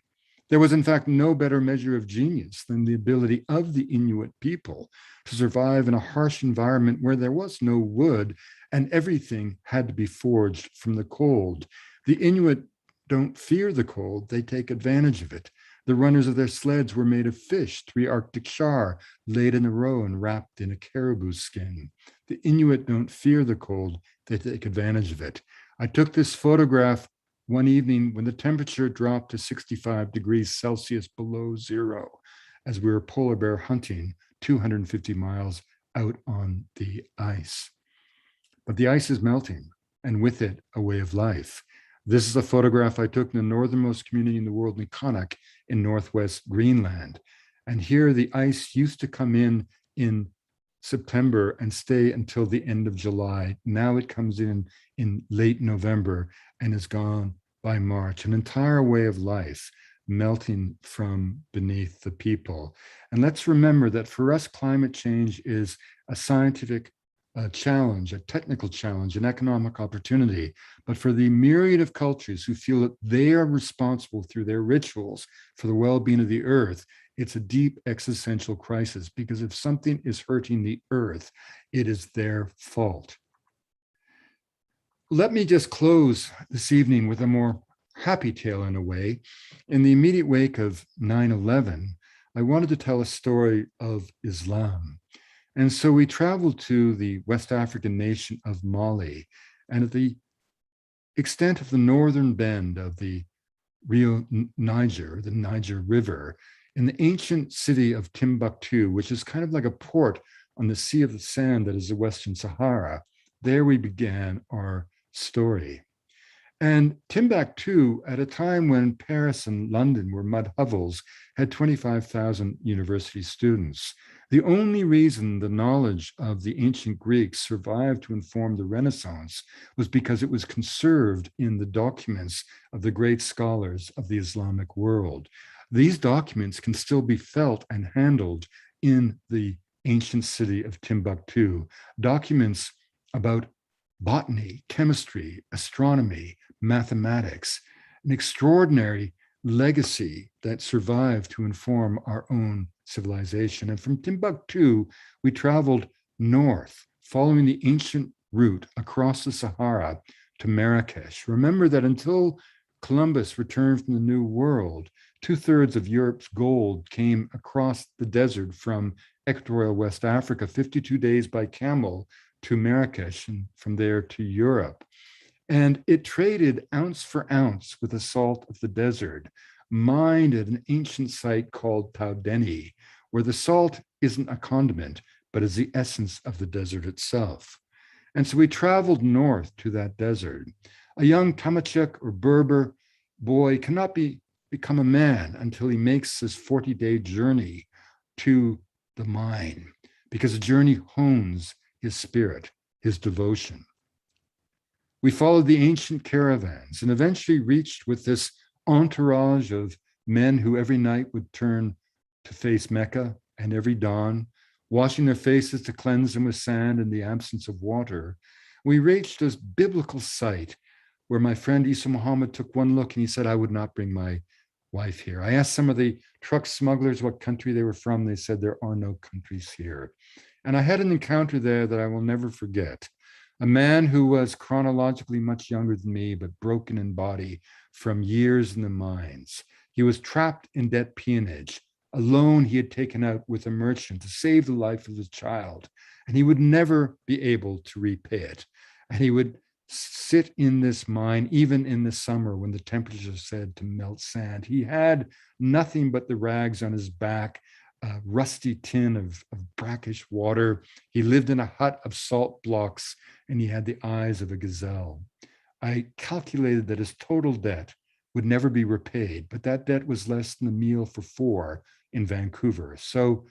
Speaker 2: There was, in fact, no better measure of genius than the ability of the Inuit people to survive in a harsh environment where there was no wood and everything had to be forged from the cold. The Inuit don't fear the cold, they take advantage of it. The runners of their sleds were made of fish, 3 Arctic char laid in a row and wrapped in a caribou skin. The Inuit don't fear the cold, they take advantage of it. I took this photograph one evening when the temperature dropped to 65 degrees Celsius below zero, as we were polar bear hunting 250 miles out on the ice. But the ice is melting, and with it, a way of life. This is a photograph I took in the northernmost community in the world, Nikonak, in northwest Greenland. And here the ice used to come in September and stay until the end of July. Now it comes in late November and is gone by March. An entire way of life melting from beneath the people. And let's remember that for us, climate change is a scientific challenge, a technical challenge, an economic opportunity. But for the myriad of cultures who feel that they are responsible through their rituals for the well-being of the earth, it's a deep existential crisis, because if something is hurting the earth, it is their fault. Let me just close this evening with a more happy tale in a way. In the immediate wake of 9/11, I wanted to tell a story of Islam. And so we traveled to the West African nation of Mali, and at the extent of the northern bend of the Niger, the Niger River, in the ancient city of Timbuktu, which is kind of like a port on the Sea of the Sand that is the Western Sahara, there we began our story. And Timbuktu, at a time when Paris and London were mud hovels, had 25,000 university students. The only reason the knowledge of the ancient Greeks survived to inform the Renaissance was because it was conserved in the documents of the great scholars of the Islamic world. These documents can still be felt and handled in the ancient city of Timbuktu. Documents about botany, chemistry, astronomy, mathematics, an extraordinary legacy that survived to inform our own civilization. And from Timbuktu, we traveled north, following the ancient route across the Sahara to Marrakesh. Remember that until Columbus returned from the New World, 2/3 of Europe's gold came across the desert from equatorial West Africa, 52 days by camel to Marrakesh, and from there to Europe. And it traded ounce for ounce with the salt of the desert, mined at an ancient site called Taudeni, where the salt isn't a condiment, but is the essence of the desert itself. And so we traveled north to that desert. A young Tamachek or Berber boy cannot become a man until he makes this 40-day journey to the mine, because the journey hones his spirit, his devotion. We followed the ancient caravans and eventually reached with this entourage of men who every night would turn to face Mecca, and every dawn, washing their faces to cleanse them with sand in the absence of water. We reached this biblical site where my friend Isa Muhammad took one look and he said, "I would not bring my wife here." I asked some of the truck smugglers what country they were from. They said, "There are no countries here." And I had an encounter there that I will never forget. A man who was chronologically much younger than me, but broken in body from years in the mines. He was trapped in debt peonage, a loan he had taken out with a merchant to save the life of his child, and he would never be able to repay it. And he would sit in this mine, even in the summer when the temperature said to melt sand. He had nothing but the rags on his back, a rusty tin of brackish water. He lived in a hut of salt blocks, and he had the eyes of a gazelle. I calculated that his total debt would never be repaid, but that debt was less than a meal for 4 in Vancouver. So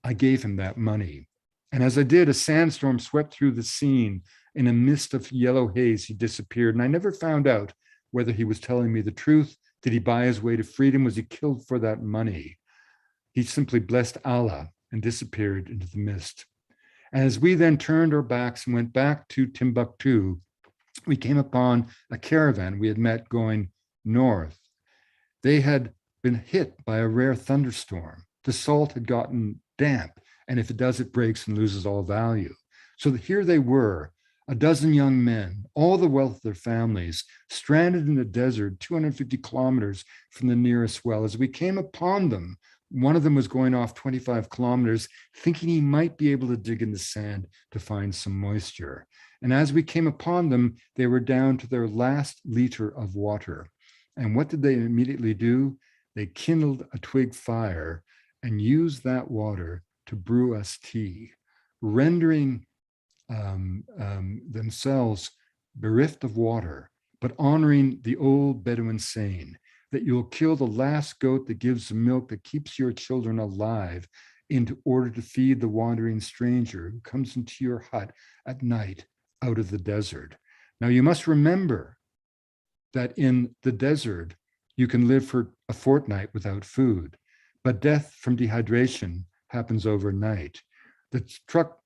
Speaker 2: I gave him that money. And as I did, a sandstorm swept through the scene. In a mist of yellow haze, he disappeared. And I never found out whether he was telling me the truth. Did he buy his way to freedom? Was he killed for that money? He simply blessed Allah and disappeared into the mist. As we then turned our backs and went back to Timbuktu, we came upon a caravan we had met going north. They had been hit by a rare thunderstorm. The salt had gotten damp, and if it does, it breaks and loses all value. So here they were, a dozen young men, all the wealth of their families, stranded in the desert, 250 kilometers from the nearest well. As we came upon them, one of them was going off 25 kilometers, thinking he might be able to dig in the sand to find some moisture. And as we came upon them, they were down to their last liter of water. And what did they immediately do? They kindled a twig fire and used that water to brew us tea, rendering themselves bereft of water, but honoring the old Bedouin saying that you'll kill the last goat that gives the milk that keeps your children alive in order to feed the wandering stranger who comes into your hut at night out of the desert. Now, you must remember that in the desert, you can live for a fortnight without food, but death from dehydration happens overnight. The truck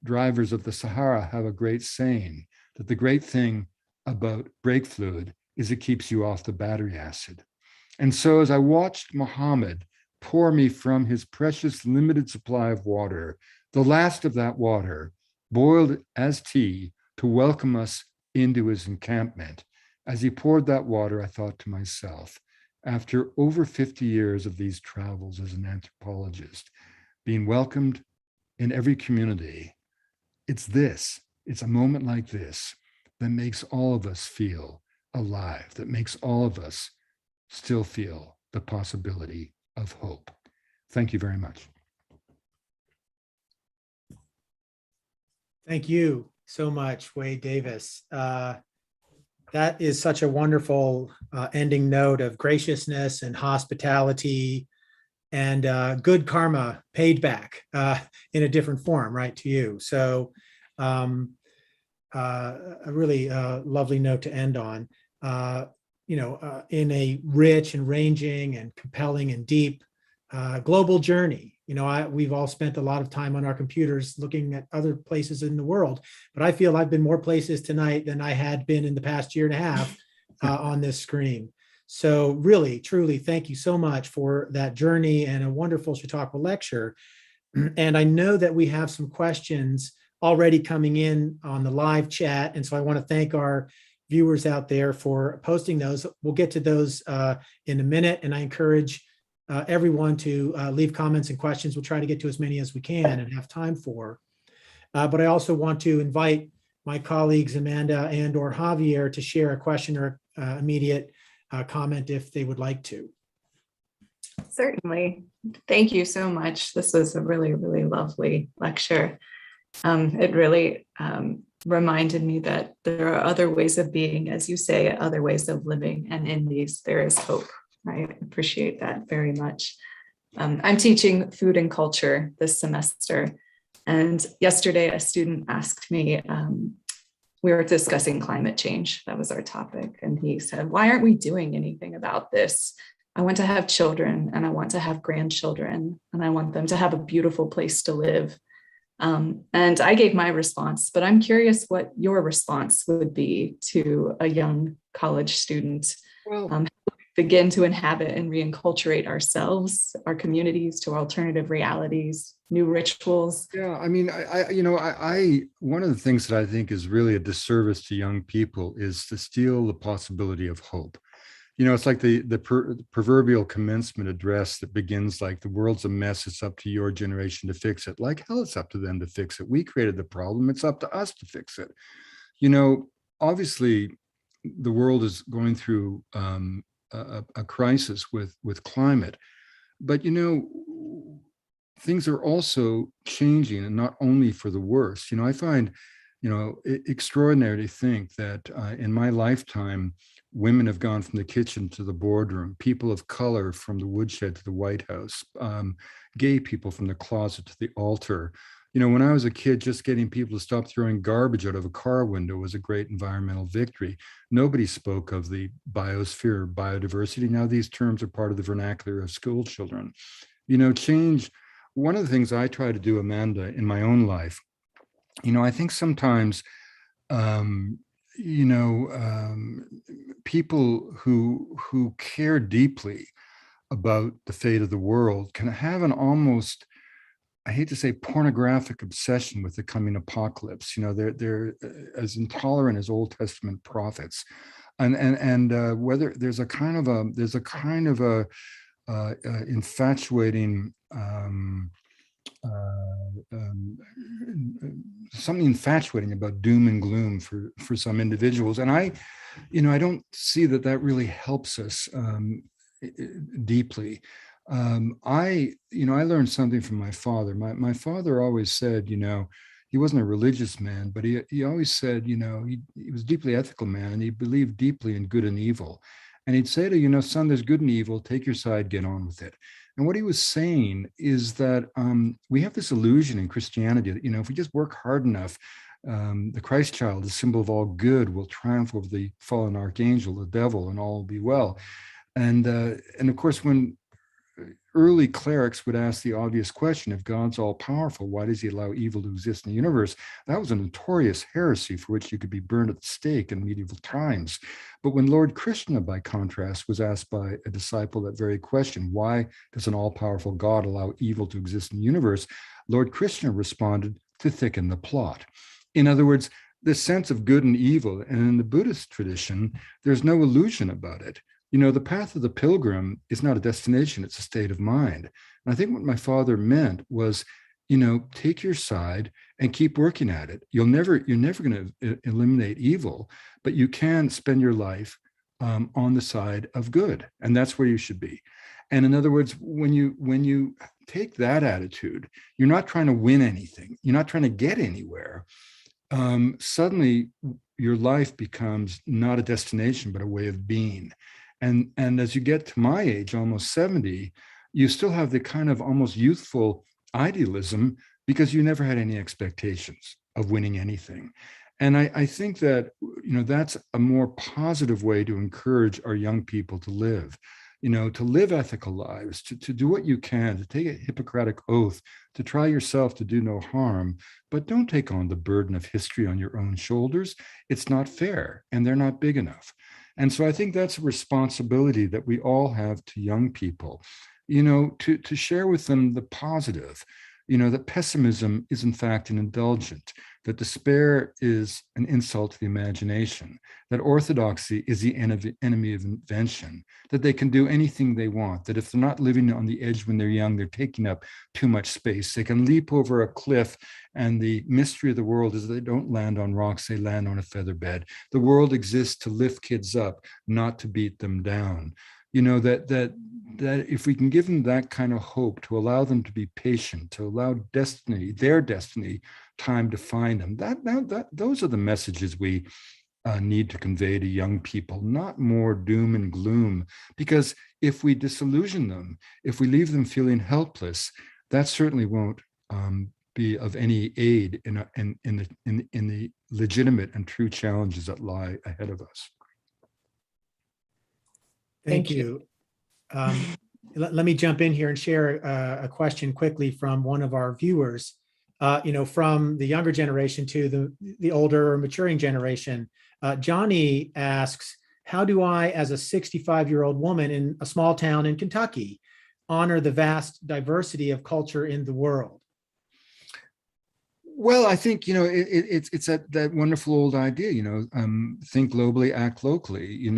Speaker 2: drivers of the Sahara have a great saying that the great thing about brake fluid is it keeps you off the battery acid. And so as I watched Muhammad pour me from his precious limited supply of water, the last of that water, boiled as tea to welcome us into his encampment, as he poured that water, I thought to myself, after over 50 years of these travels as an anthropologist, being welcomed in every community, it's a moment like this that makes all of us feel alive, that makes all of us still feel the possibility of hope. Thank you very much.
Speaker 1: Thank you so much, Wade Davis. That is such a wonderful ending note of graciousness and hospitality and good karma paid back in a different form, right, to you. So a really lovely note to end on. In a rich and ranging and compelling and deep global journey. We've all spent a lot of time on our computers looking at other places in the world, but I feel I've been more places tonight than I had been in the past year and a half on this screen. So really, truly, thank you so much for that journey and a wonderful Chautauqua lecture. And I know that we have some questions already coming in on the live chat. And so I want to thank our viewers out there for posting those. We'll get to those in a minute. And I encourage everyone to leave comments and questions. We'll try to get to as many as we can and have time for. But I also want to invite my colleagues, Amanda and or Javier, to share a question or immediate comment if they would like to.
Speaker 3: Certainly. Thank you so much. This was a really, really lovely lecture. It really reminded me that there are other ways of being, as you say, other ways of living, and in these there is hope. I appreciate that very much. I'm teaching food and culture this semester, and yesterday a student asked me, we were discussing climate change, that was our topic, and he said, why aren't we doing anything about this? I want to have children and I want to have grandchildren and I want them to have a beautiful place to live. And I gave my response, but I'm curious what your response would be to a young college student. Well, begin to inhabit and reinculturate ourselves, our communities, to alternative realities, new rituals.
Speaker 2: Yeah, I mean, I one of the things that I think is really a disservice to young people is to steal the possibility of hope. It's like the proverbial commencement address that begins like, the world's a mess, it's up to your generation to fix it. Like hell, it's up to them to fix it. We created the problem, it's up to us to fix it. Obviously the world is going through a crisis with climate, but things are also changing, and not only for the worse. I find extraordinary to think that in my lifetime, women have gone from the kitchen to the boardroom, people of color from the woodshed to the White House, gay people from the closet to the altar. When I was a kid, just getting people to stop throwing garbage out of a car window was a great environmental victory. Nobody spoke of the biosphere or biodiversity. Now these terms are part of the vernacular of school children. Change. One of the things I try to do, Amanda, in my own life, I think sometimes, people who care deeply about the fate of the world can have an almost, I hate to say, pornographic obsession with the coming apocalypse. They're as intolerant as Old Testament prophets, and whether there's a kind of a infatuating something infatuating about doom and gloom for some individuals, and I don't see that really helps us deeply. I learned something from my father. My father always said, he wasn't a religious man, but he always said, he was a deeply ethical man, and he believed deeply in good and evil. And he'd say to, son, there's good and evil, take your side, get on with it. And what he was saying is that we have this illusion in Christianity that, if we just work hard enough, the Christ child, the symbol of all good, will triumph over the fallen archangel, the devil, and all will be well. And of course, when early clerics would ask the obvious question, if God's all powerful, why does he allow evil to exist in the universe? That was a notorious heresy for which you could be burned at the stake in medieval times. But when Lord Krishna, by contrast, was asked by a disciple that very question, why does an all-powerful God allow evil to exist in the universe? Lord Krishna responded, to thicken the plot. In other words, the sense of good and evil, and in the Buddhist tradition, there's no illusion about it. The path of the pilgrim is not a destination, it's a state of mind. And I think what my father meant was, take your side and keep working at it. You're never going to eliminate evil, but you can spend your life on the side of good. And that's where you should be. And in other words, when you take that attitude, you're not trying to win anything. You're not trying to get anywhere. Suddenly your life becomes not a destination, but a way of being. And as you get to my age, almost 70, you still have the kind of almost youthful idealism because you never had any expectations of winning anything. And I think that, that's a more positive way to encourage our young people to live, to live ethical lives, to do what you can, to take a Hippocratic oath, to try yourself to do no harm, but don't take on the burden of history on your own shoulders. It's not fair, and they're not big enough. And so I think that's a responsibility that we all have to young people, to share with them the positive, that pessimism is in fact an indulgent, that despair is an insult to the imagination, that orthodoxy is the enemy of invention, that they can do anything they want, that if they're not living on the edge when they're young, they're taking up too much space. They can leap over a cliff, and the mystery of the world is they don't land on rocks, they land on a feather bed. The world exists to lift kids up, not to beat them down. That if we can give them that kind of hope, to allow them to be patient, to allow their destiny, time to find them, those are the messages we need to convey to young people, not more doom and gloom. Because if we disillusion them, if we leave them feeling helpless, that certainly won't be of any aid in the legitimate and true challenges that lie ahead of us.
Speaker 1: Thank you. Let me jump in here and share a question quickly from one of our viewers. From the younger generation to the older or maturing generation. Johnny asks, how do I, as a 65-year-old woman in a small town in Kentucky, honor the vast diversity of culture in the world?
Speaker 2: Well, I think, it's that wonderful old idea, think globally, act locally.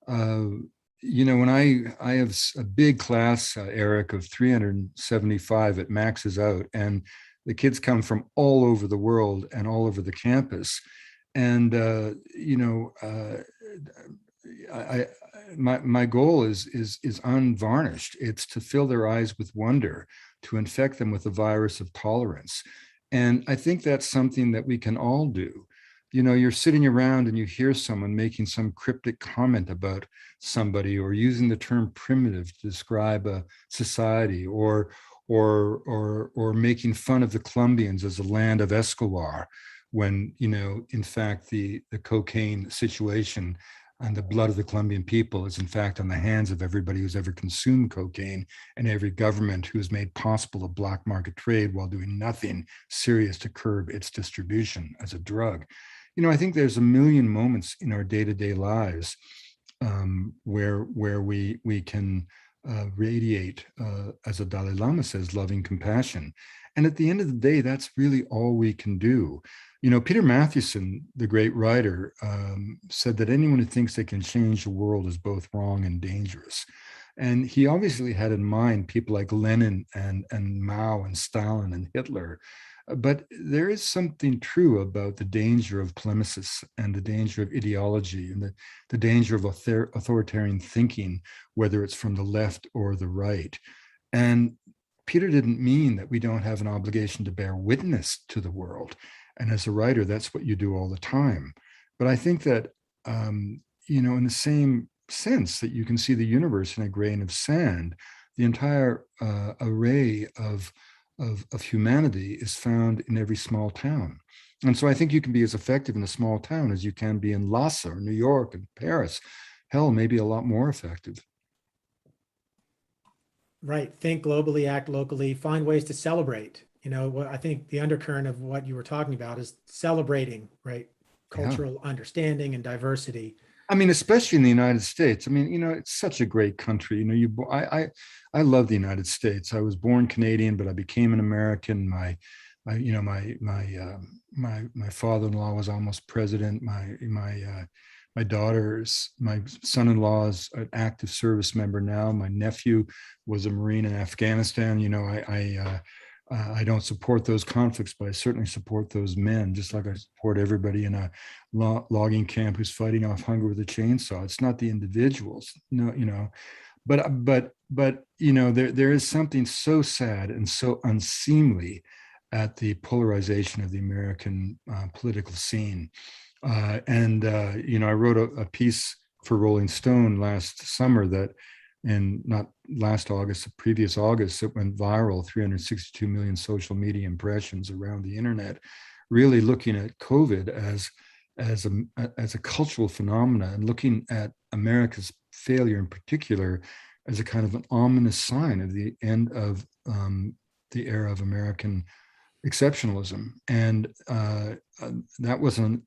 Speaker 2: when I have a big class, Eric, of 375, it maxes out, and the kids come from all over the world and all over the campus. And, my goal is unvarnished. It's to fill their eyes with wonder, to infect them with the virus of tolerance. And I think that's something that we can all do. You're sitting around and you hear someone making some cryptic comment about somebody, or using the term primitive to describe a society, or making fun of the Colombians as a land of Escobar, when in fact the cocaine situation and the blood of the Colombian people is in fact on the hands of everybody who's ever consumed cocaine, and every government who has made possible a black market trade while doing nothing serious to curb its distribution as a drug. I think there's a million moments in our day-to-day lives where we can radiate, as the Dalai Lama says, loving compassion. And at the end of the day, that's really all we can do. Peter Matthewson, the great writer, said that anyone who thinks they can change the world is both wrong and dangerous. And he obviously had in mind people like Lenin and Mao and Stalin and Hitler. But there is something true about the danger of polemicis, and the danger of ideology, and the danger of authoritarian thinking, whether it's from the left or the right. And Peter didn't mean that we don't have an obligation to bear witness to the world. And as a writer, that's what you do all the time. But I think that, in the same sense that you can see the universe in a grain of sand, the entire array of humanity is found in every small town. And so I think you can be as effective in a small town as you can be in Lhasa or New York and Paris. Hell, maybe a lot more effective.
Speaker 1: Right. Think globally, act locally, find ways to celebrate. I think the undercurrent of what you were talking about is celebrating, right? Cultural understanding and diversity.
Speaker 2: I mean, especially in the United States. I mean, it's such a great country. I love the United States. I was born Canadian, but I became an American. My father-in-law was almost president. My son-in-law is an active service member now. My nephew was a Marine in Afghanistan. I don't support those conflicts, but I certainly support those men, just like I support everybody in a logging camp who's fighting off hunger with a chainsaw. It's not the individuals, but there is something so sad and so unseemly at the polarization of the American political scene. I wrote a piece for Rolling Stone last summer that, and not last August, the previous August, it went viral, 362 million social media impressions around the internet, really looking at COVID as a cultural phenomena, and looking at America's failure in particular as a kind of an ominous sign of the end of the era of American exceptionalism. And that wasn't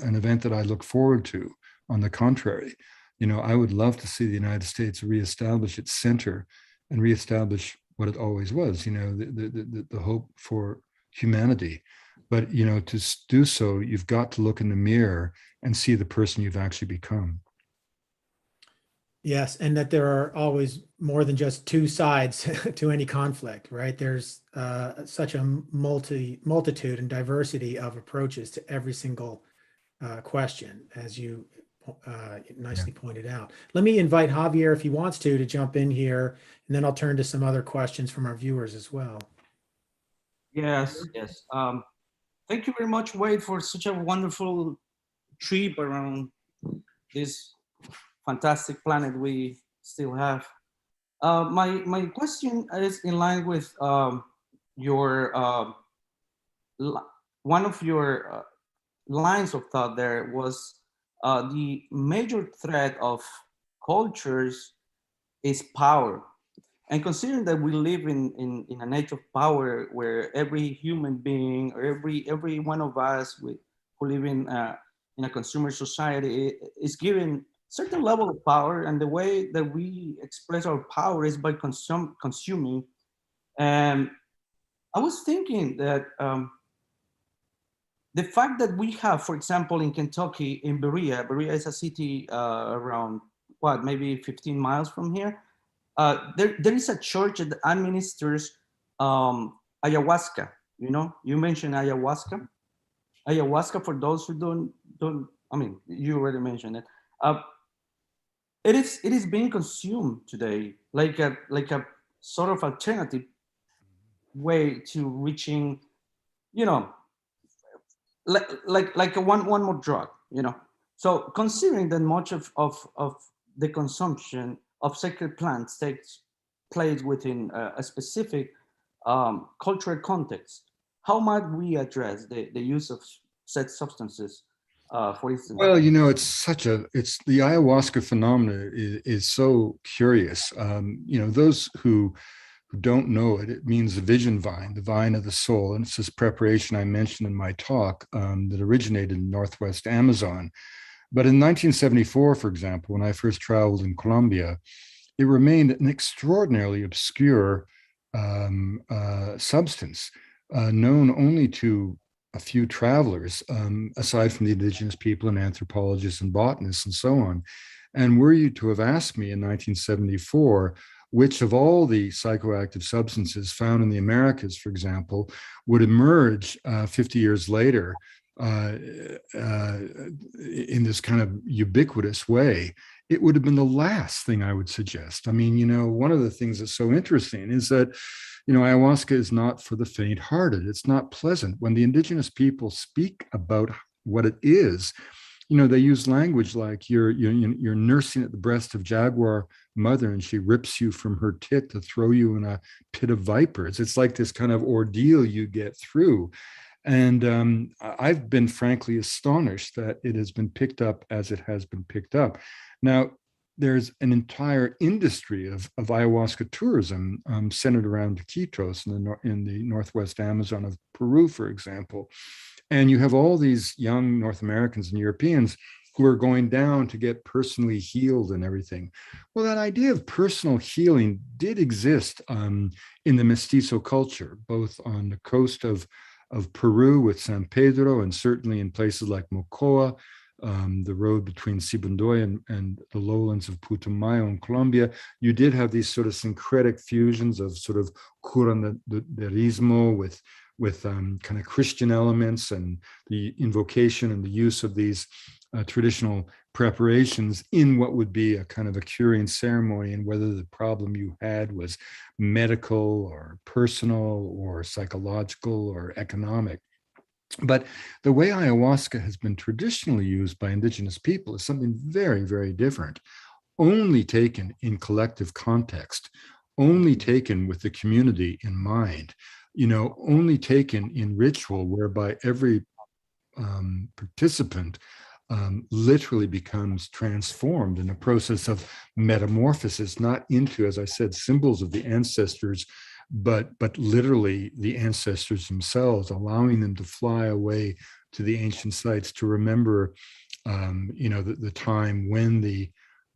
Speaker 2: an event that I look forward to. On the contrary, I would love to see the United States reestablish its center and reestablish what it always was, the hope for humanity. But, to do so, you've got to look in the mirror and see the person you've actually become.
Speaker 1: Yes, and that there are always more than just two sides to any conflict, right? There's such a multitude and diversity of approaches to every single question, as you nicely pointed out. Let me invite Javier, if he wants to jump in here, and then I'll turn to some other questions from our viewers as well.
Speaker 4: Yes. Thank you very much, Wade, for such a wonderful trip around this fantastic planet we still have. My question is in line with your one of your lines of thought there was the major threat of cultures is power. And considering that we live in an age of power where every human being or every one of us who live in a consumer society is given certain level of power, and the way that we express our power is by consuming. And I was thinking that the fact that we have, for example, in Kentucky, in Berea is a city around what, maybe 15 miles from here. There is a church that administers ayahuasca. You know, you mentioned ayahuasca. Ayahuasca, for those who don't. I mean, you already mentioned it. It is being consumed today like a sort of alternative way to reaching, you know, like a one more drug, you know. So considering that much of the consumption of sacred plants takes place within a specific cultural context, how might we address the use of said substances, for instance?
Speaker 2: Well, you know, it's the ayahuasca phenomena is so curious. You know, those who don't know it, it means the vision vine, the vine of the soul. And it's this preparation I mentioned in my talk that originated in Northwest Amazon. But in 1974, for example, when I first traveled in Colombia, it remained an extraordinarily obscure substance, known only to a few travelers, aside from the indigenous people and anthropologists and botanists and so on. And were you to have asked me in 1974, which of all the psychoactive substances found in the Americas, for example, would emerge 50 years later in this kind of ubiquitous way, it would have been the last thing I would suggest. I mean, you know, one of the things that's so interesting is that, you know, ayahuasca is not for the faint-hearted. It's not pleasant. When the indigenous people speak about what it is, you know, they use language like you're nursing at the breast of jaguar mother and she rips you from her tit to throw you in a pit of vipers. It's like this kind of ordeal you get through. And I've been frankly astonished that it has been picked up as it has been picked up. Now, there's an entire industry of ayahuasca tourism centered around Iquitos in the Northwest Amazon of Peru, for example. And you have all these young North Americans and Europeans who are going down to get personally healed and everything. Well, that idea of personal healing did exist in the mestizo culture, both on the coast of Peru with San Pedro, and certainly in places like Mocoa, the road between Sibundoy and the lowlands of Putumayo in Colombia. You did have these sort of syncretic fusions of sort of curanderismo with kind of Christian elements and the invocation and the use of these traditional preparations in what would be a kind of a curing ceremony, and whether the problem you had was medical or personal or psychological or economic. But the way ayahuasca has been traditionally used by indigenous people is something very, very different, only taken in collective context, only taken with the community in mind, you know, only taken in ritual whereby every participant literally becomes transformed in a process of metamorphosis, not into, as I said, symbols of the ancestors, but literally the ancestors themselves, allowing them to fly away to the ancient sites to remember, you know, the time when the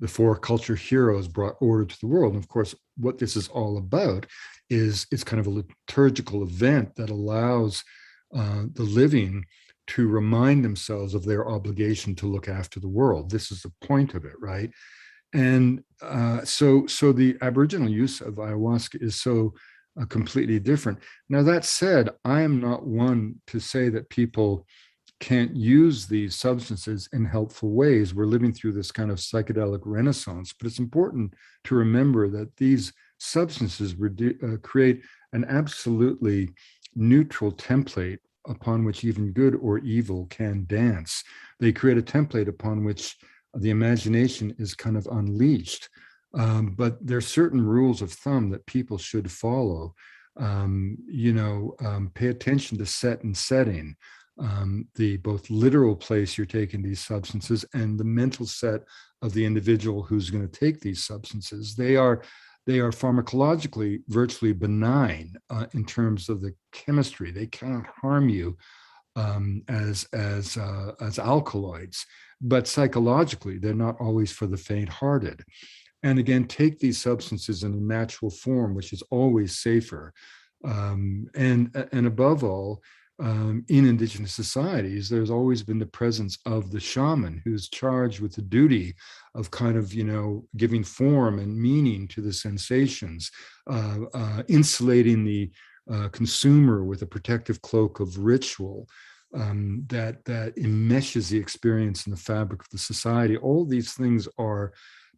Speaker 2: four culture heroes brought order to the world. And of course, what this is all about is it's kind of a liturgical event that allows the living to remind themselves of their obligation to look after the world. This is the point of it, right? And so the Aboriginal use of ayahuasca is so completely different. Now, that said, I am not one to say that people can't use these substances in helpful ways. We're living through this kind of psychedelic renaissance, but it's important to remember that these substances create an absolutely neutral template upon which even good or evil can dance. They create a template upon which the imagination is kind of unleashed. But there are certain rules of thumb that people should follow. You know, pay attention to set and setting, the both literal place you're taking these substances and the mental set of the individual who's going to take these substances. They are pharmacologically virtually benign in terms of the chemistry. They cannot harm you as alkaloids, but psychologically, they're not always for the faint-hearted. And again, take these substances in a natural form, which is always safer. And above all, in indigenous societies, there's always been the presence of the shaman who's charged with the duty of kind of, giving form and meaning to the sensations, insulating the consumer with a protective cloak of ritual that enmeshes the experience in the fabric of the society. All these things are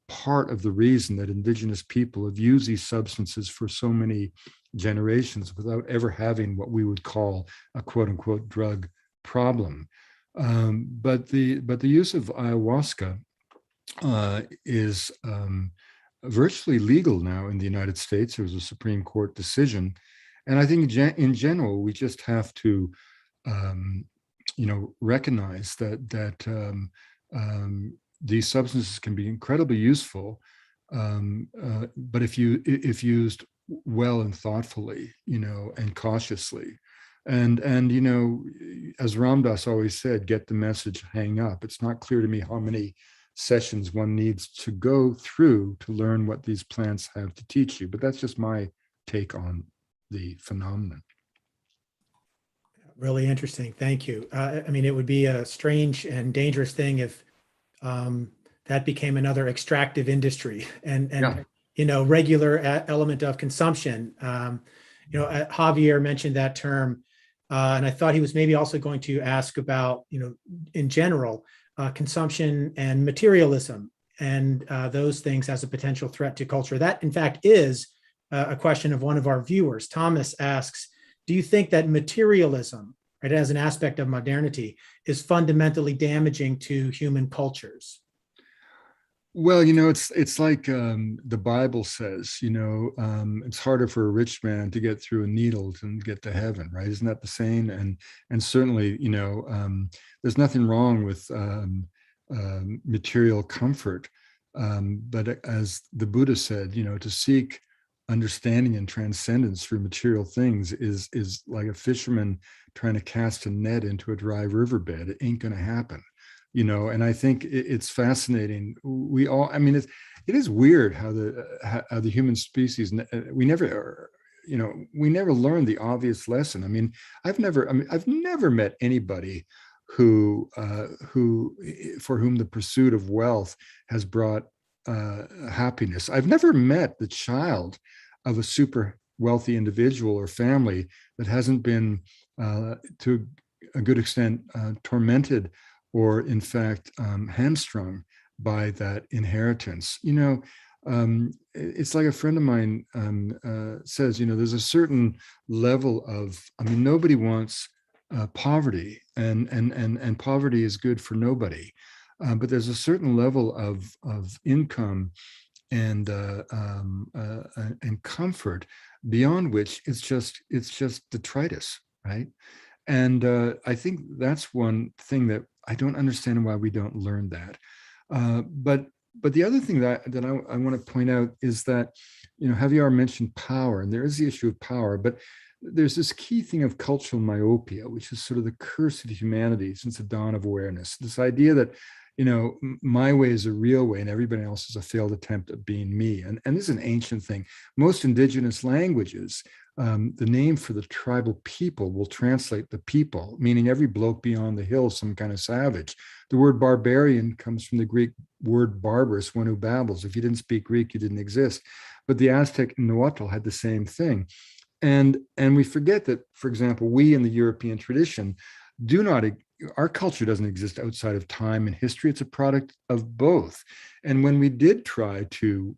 Speaker 2: part of the reason that indigenous people have used these substances for so many generations without ever having what we would call a quote unquote drug problem. But the use of ayahuasca is virtually legal now in the United States. There was a Supreme Court decision. And I think in general, we just have to, recognize that these substances can be incredibly useful, but if used well and thoughtfully, and cautiously, and as Ram Dass always said, get the message, hang up. It's not clear to me how many sessions one needs to go through to learn what these plants have to teach you, but that's just my take on the phenomenon.
Speaker 1: Really interesting. Thank you. It would be a strange and dangerous thing if that became another extractive industry and regular element of consumption. Javier mentioned that term, and I thought he was maybe also going to ask about, in general, consumption and materialism and those things as a potential threat to culture. That, in fact, is a question of one of our viewers. Thomas asks, do you think that materialism, right, as an aspect of modernity, is fundamentally damaging to human cultures?
Speaker 2: Well, it's like the Bible says, it's harder for a rich man to get through a needle than to get to heaven, right? Isn't that the saying? And certainly, there's nothing wrong with material comfort. But as the Buddha said, to seek understanding and transcendence through material things is like a fisherman trying to cast a net into a dry riverbed. It ain't going to happen. And I think it's fascinating. We all, it is weird how the human species, we never learned the obvious lesson. I've never met anybody who for whom the pursuit of wealth has brought happiness. I've never met the child of a super wealthy individual or family that hasn't been, to a good extent, tormented or in fact hamstrung by that inheritance. It's like a friend of mine says, there's a certain level of, nobody wants poverty, and poverty is good for nobody. But there's a certain level of income and comfort beyond which it's just detritus, right? And I think that's one thing that I don't understand why we don't learn that. But the other thing that I want to point out is that, Javier mentioned power, and there is the issue of power, but there's this key thing of cultural myopia, which is sort of the curse of humanity since the dawn of awareness. This idea that, my way is a real way and everybody else is a failed attempt at being me. And this is an ancient thing. Most indigenous languages, the name for the tribal people will translate the people, meaning every bloke beyond the hill, some kind of savage. The word barbarian comes from the Greek word barbarous, one who babbles. If you didn't speak Greek, you didn't exist. But the Aztec Nahuatl had the same thing. And we forget that, for example, we in the European tradition our culture doesn't exist outside of time and history. It's a product of both. And when we did try to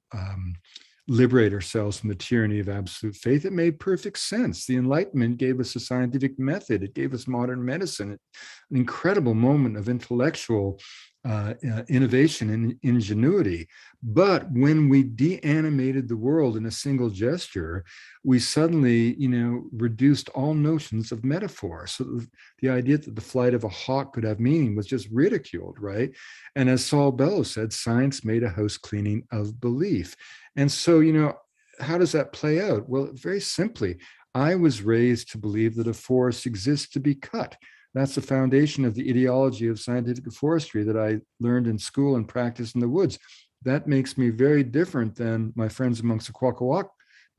Speaker 2: liberate ourselves from the tyranny of absolute faith, it made perfect sense. The Enlightenment gave us a scientific method. It gave us modern medicine, an incredible moment of intellectual innovation and ingenuity. But when we de-animated the world in a single gesture, we suddenly, reduced all notions of metaphor. So the idea that the flight of a hawk could have meaning was just ridiculed, right? And as Saul Bellow said, science made a house cleaning of belief. And so, how does that play out? Well, very simply, I was raised to believe that a forest exists to be cut. That's the foundation of the ideology of scientific forestry that I learned in school and practiced in the woods. That makes me very different than my friends amongst the Kwakwaka'wakw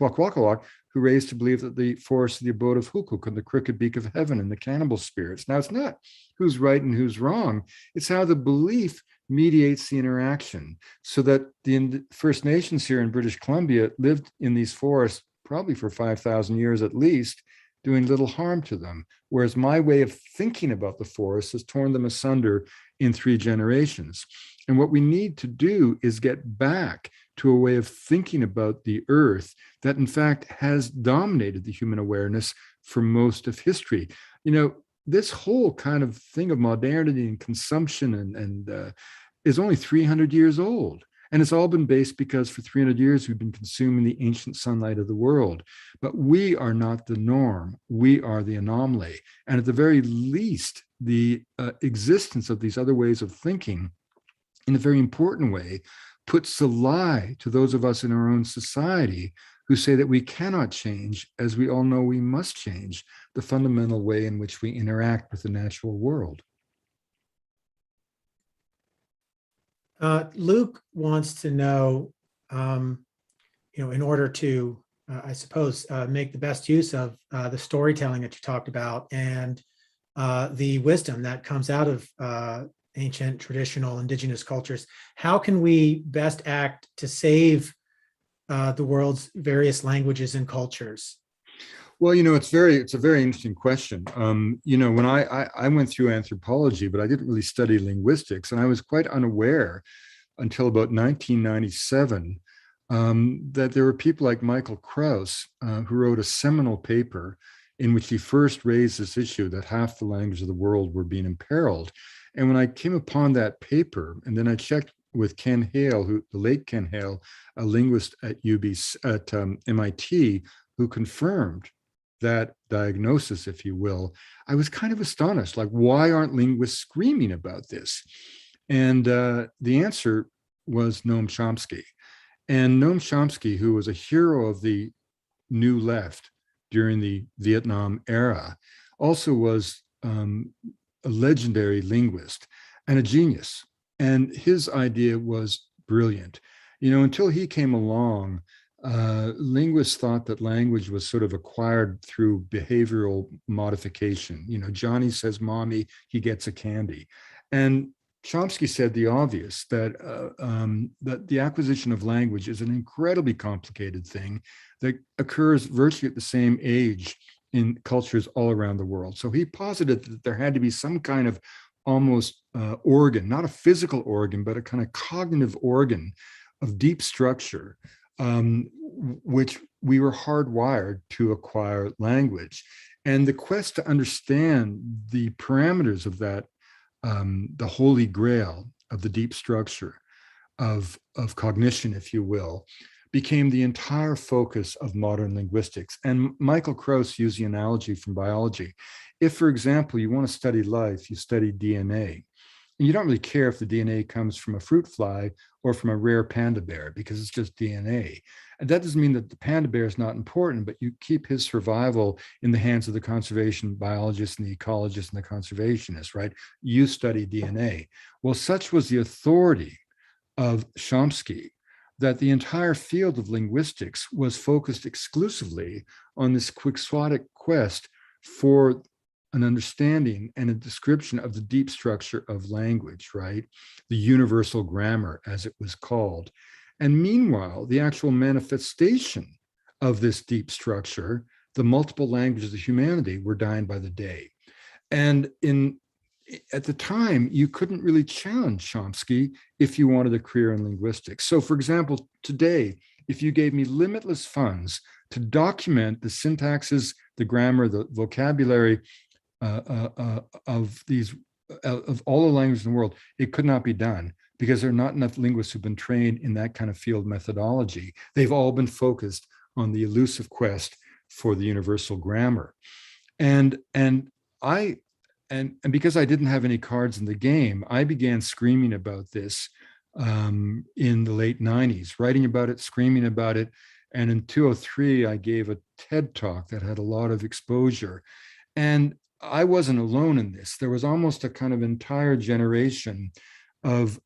Speaker 2: Wakwakawak, who raised to believe that the forest is the abode of Hukuk and the crooked beak of heaven and the cannibal spirits. Now, it's not who's right and who's wrong. It's how the belief mediates the interaction, so that the First Nations here in British Columbia lived in these forests probably for 5,000 years at least, doing little harm to them. Whereas my way of thinking about the forest has torn them asunder in 3 generations. And what we need to do is get back to a way of thinking about the earth that in fact has dominated the human awareness for most of history. You know, this whole kind of thing of modernity and consumption and is only 300 years old. And it's all been based because for 300 years, we've been consuming the ancient sunlight of the world. But we are not the norm. We are the anomaly. And at the very least, the existence of these other ways of thinking in a very important way puts a lie to those of us in our own society who say that we cannot change, as we all know we must change, the fundamental way in which we interact with the natural world.
Speaker 1: Luke wants to know, in order to, I suppose, make the best use of the storytelling that you talked about and the wisdom that comes out of ancient, traditional, indigenous cultures, how can we best act to save the world's various languages and cultures?
Speaker 2: Well, it's a very interesting question. When I went through anthropology, but I didn't really study linguistics, and I was quite unaware until about 1997 that there were people like Michael Krauss who wrote a seminal paper in which he first raised this issue that half the languages of the world were being imperiled. And when I came upon that paper, and then I checked with Ken Hale, the late Ken Hale, a linguist at MIT, who confirmed that diagnosis, if you will, I was kind of astonished. Like, why aren't linguists screaming about this? And the answer was Noam Chomsky. And Noam Chomsky, who was a hero of the New Left during the Vietnam era, also was a legendary linguist and a genius. And his idea was brilliant. Until he came along, linguists thought that language was sort of acquired through behavioral modification. Johnny says, "Mommy," he gets a candy. And Chomsky said the obvious, that that the acquisition of language is an incredibly complicated thing that occurs virtually at the same age in cultures all around the world. So he posited that there had to be some kind of almost organ, not a physical organ, but a kind of cognitive organ of deep structure, which we were hardwired to acquire language. And the quest to understand the parameters of that, the holy grail of the deep structure of cognition, if you will, became the entire focus of modern linguistics. And Michael Krauss used the analogy from biology. If, for example, you want to study life, you study DNA. And you don't really care if the DNA comes from a fruit fly or from a rare panda bear, because it's just DNA. And that doesn't mean that the panda bear is not important, but you keep his survival in the hands of the conservation biologist and the ecologist and the conservationist, right? You study DNA. Well, such was the authority of Chomsky that the entire field of linguistics was focused exclusively on this quixotic quest for an understanding and a description of the deep structure of language, right? The universal grammar, as it was called. And meanwhile, the actual manifestation of this deep structure, the multiple languages of humanity, were dying by the day. And at the time, you couldn't really challenge Chomsky if you wanted a career in linguistics. So, for example, today, if you gave me limitless funds to document the syntaxes, the grammar, the vocabulary of all the languages in the world, it could not be done, because there are not enough linguists who've been trained in that kind of field methodology. They've all been focused on the elusive quest for the universal grammar. And because I didn't have any cards in the game, I began screaming about this in the late 90s, writing about it, screaming about it. And in 2003, I gave a TED talk that had a lot of exposure. And I wasn't alone in this. There was almost a kind of entire generation of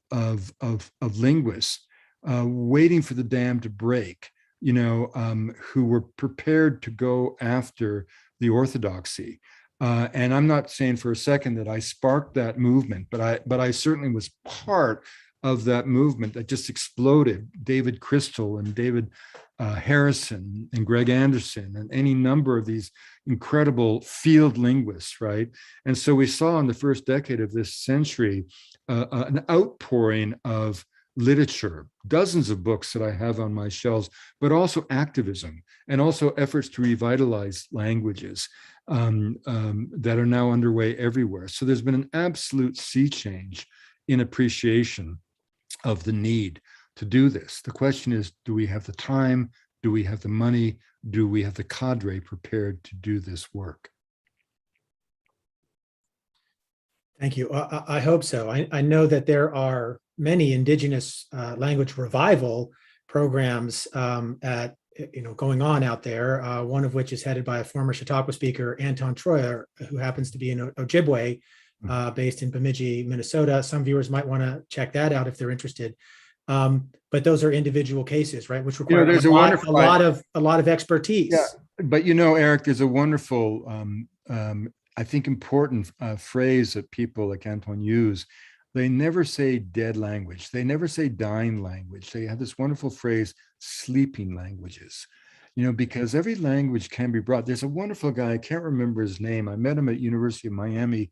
Speaker 2: linguists waiting for the dam to break, who were prepared to go after the orthodoxy. And I'm not saying for a second that I sparked that movement, but I certainly was part of that movement that just exploded. David Crystal and David Harrison and Greg Anderson and any number of these incredible field linguists, right? And so we saw in the first decade of this century an outpouring of literature, dozens of books that I have on my shelves, but also activism and also efforts to revitalize languages that are now underway everywhere. So there's been an absolute sea change in appreciation of the need to do this. The question is, do we have the time? Do we have the money? Do we have the cadre prepared to do this work?
Speaker 1: Thank you. I hope so. I know that there are many indigenous language revival programs going on out there. One of which is headed by a former Chautauqua speaker, Anton Troyer, who happens to be in Ojibwe, based in Bemidji, Minnesota. Some viewers might want to check that out if they're interested. But those are individual cases, right? Which require
Speaker 2: there's
Speaker 1: a lot of expertise.
Speaker 2: Yeah, but Eric, there's a wonderful, I think, important phrase that people like Anton use. They never say dead language. They never say dying language. They have this wonderful phrase, sleeping languages, because every language can be brought. There's a wonderful guy, I can't remember his name. I met him at University of Miami,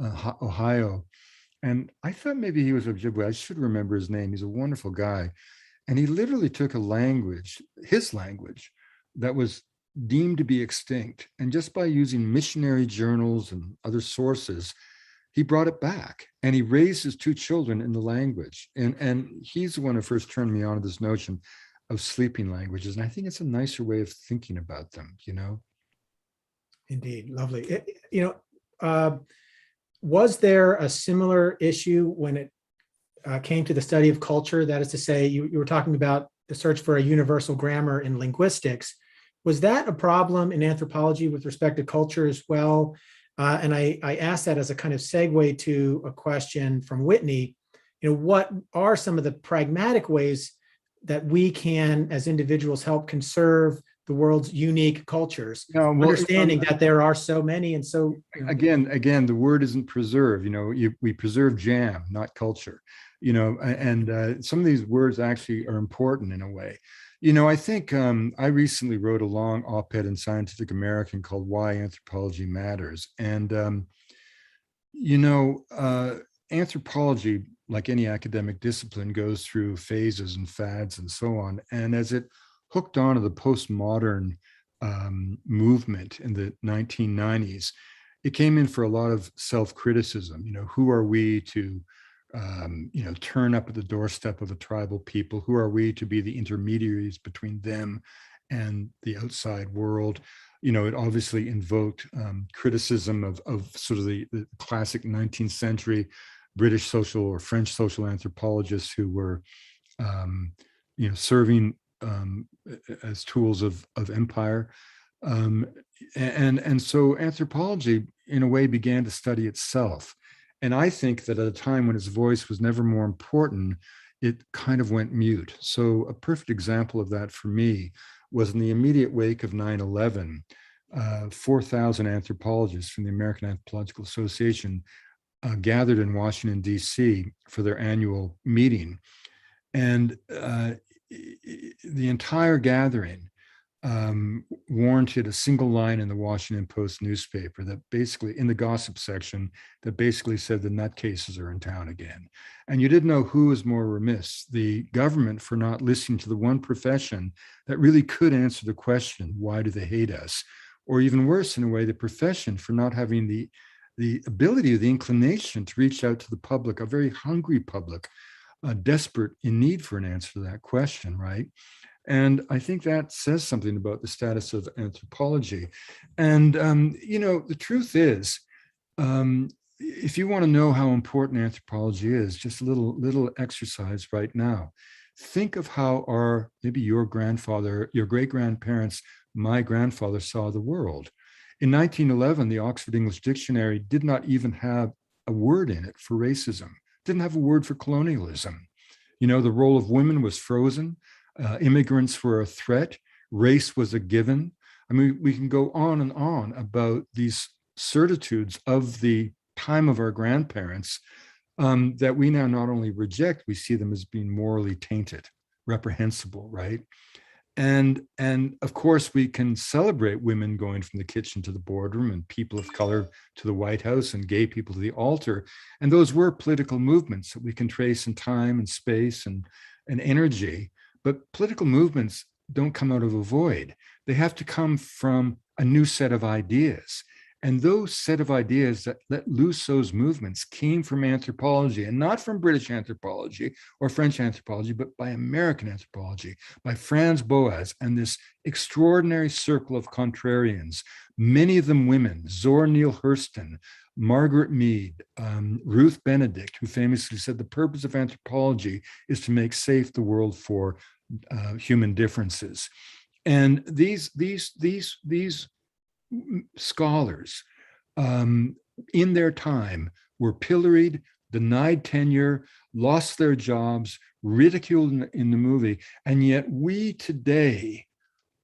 Speaker 2: Ohio. And I thought maybe he was Ojibwe. I should remember his name. He's a wonderful guy. And he literally took a language, his language, that was deemed to be extinct. And just by using missionary journals and other sources, he brought it back. And he raised his two children in the language. And he's the one who first turned me on to this notion of sleeping languages. And I think it's a nicer way of thinking about them,
Speaker 1: Indeed. Lovely. Was there a similar issue when it came to the study of culture? That is to say, you were talking about the search for a universal grammar in linguistics. Was that a problem in anthropology with respect to culture as well? And I asked that as a kind of segue to a question from Whitney. What are some of the pragmatic ways that we can, as individuals, help conserve the world's unique cultures, understanding that there are so many and so.
Speaker 2: Again, the word isn't preserve. We preserve jam, not culture. And some of these words actually are important in a way. I think I recently wrote a long op-ed in Scientific American called "Why Anthropology Matters," and anthropology, like any academic discipline, goes through phases and fads and so on. And as it hooked onto the postmodern movement in the 1990s, it came in for a lot of self-criticism. Who are we to, turn up at the doorstep of a tribal people? Who are we to be the intermediaries between them and the outside world? It obviously invoked criticism of sort of the classic 19th century British social or French social anthropologists who were, serving as tools of empire. And so anthropology, in a way, began to study itself. And I think that at a time when its voice was never more important, it kind of went mute. So a perfect example of that for me was in the immediate wake of 9/11, 4,000 anthropologists from the American Anthropological Association gathered in Washington, D.C. for their annual meeting. And the entire gathering warranted a single line in the Washington Post newspaper that basically, in the gossip section, that basically said the nutcases are in town again. And you didn't know who was more remiss, the government for not listening to the one profession that really could answer the question, why do they hate us? Or even worse, in a way, the profession for not having the ability or the inclination to reach out to the public, a very hungry public, desperate in need for an answer to that question, right? And I think that says something about the status of anthropology. And, the truth is, if you want to know how important anthropology is, just a little exercise right now. Think of how maybe your grandfather, your great-grandparents, my grandfather saw the world. In 1911, the Oxford English Dictionary did not even have a word in it for racism, didn't have a word for colonialism. The role of women was frozen. Immigrants were a threat. Race was a given. I mean, we can go on and on about these certitudes of the time of our grandparents that we now not only reject, we see them as being morally tainted, reprehensible, right? And of course, we can celebrate women going from the kitchen to the boardroom and people of color to the White House and gay people to the altar. And those were political movements that we can trace in time and space and energy. But political movements don't come out of a void. They have to come from a new set of ideas. And those set of ideas that let loose those movements came from anthropology, and not from British anthropology or French anthropology, but by American anthropology, by Franz Boas and this extraordinary circle of contrarians, many of them women, Zora Neale Hurston, Margaret Mead, Ruth Benedict, who famously said the purpose of anthropology is to make safe the world for human differences. And these scholars in their time were pilloried, denied tenure, lost their jobs, ridiculed in the movie, and yet we today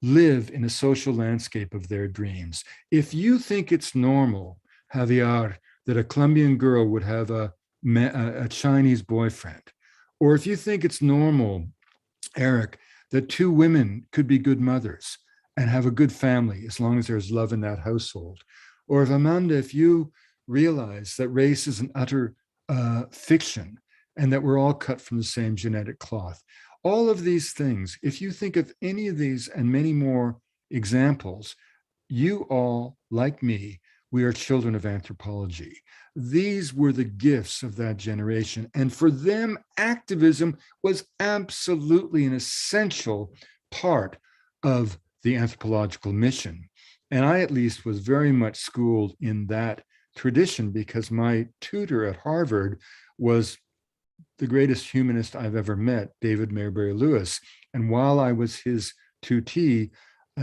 Speaker 2: live in a social landscape of their dreams. If you think it's normal, Javier, that a Colombian girl would have a Chinese boyfriend, or if you think it's normal, Eric, that two women could be good mothers and have a good family as long as there's love in that household. Or if Amanda, if you realize that race is an utter fiction and that we're all cut from the same genetic cloth, all of these things, if you think of any of these and many more examples, you all, like me, we are children of anthropology. These were the gifts of that generation. And for them, activism was absolutely an essential part of the anthropological mission. And I, at least, was very much schooled in that tradition because my tutor at Harvard was the greatest humanist I've ever met, David Maybury Lewis. And while I was his tutee,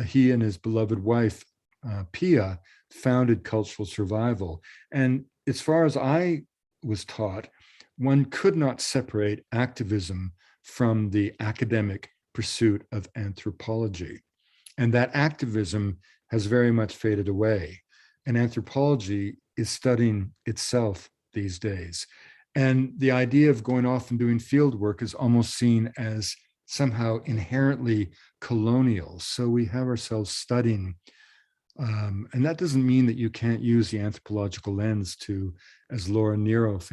Speaker 2: he and his beloved wife, Pia, founded Cultural Survival. And as far as I was taught, one could not separate activism from the academic pursuit of anthropology. And that activism has very much faded away. And anthropology is studying itself these days. And the idea of going off and doing field work is almost seen as somehow inherently colonial. So we have ourselves studying. And that doesn't mean that you can't use the anthropological lens to, as Laura Nader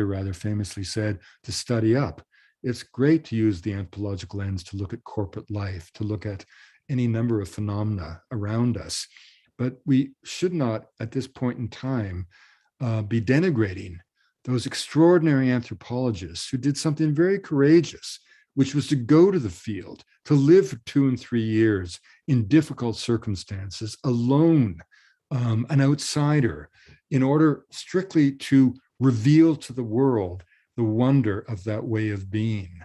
Speaker 2: rather famously said, to study up. It's great to use the anthropological lens to look at corporate life, to look at any number of phenomena around us. But we should not, at this point in time, be denigrating those extraordinary anthropologists who did something very courageous, which was to go to the field, to live for 2 and 3 years in difficult circumstances, alone, an outsider, in order strictly to reveal to the world the wonder of that way of being.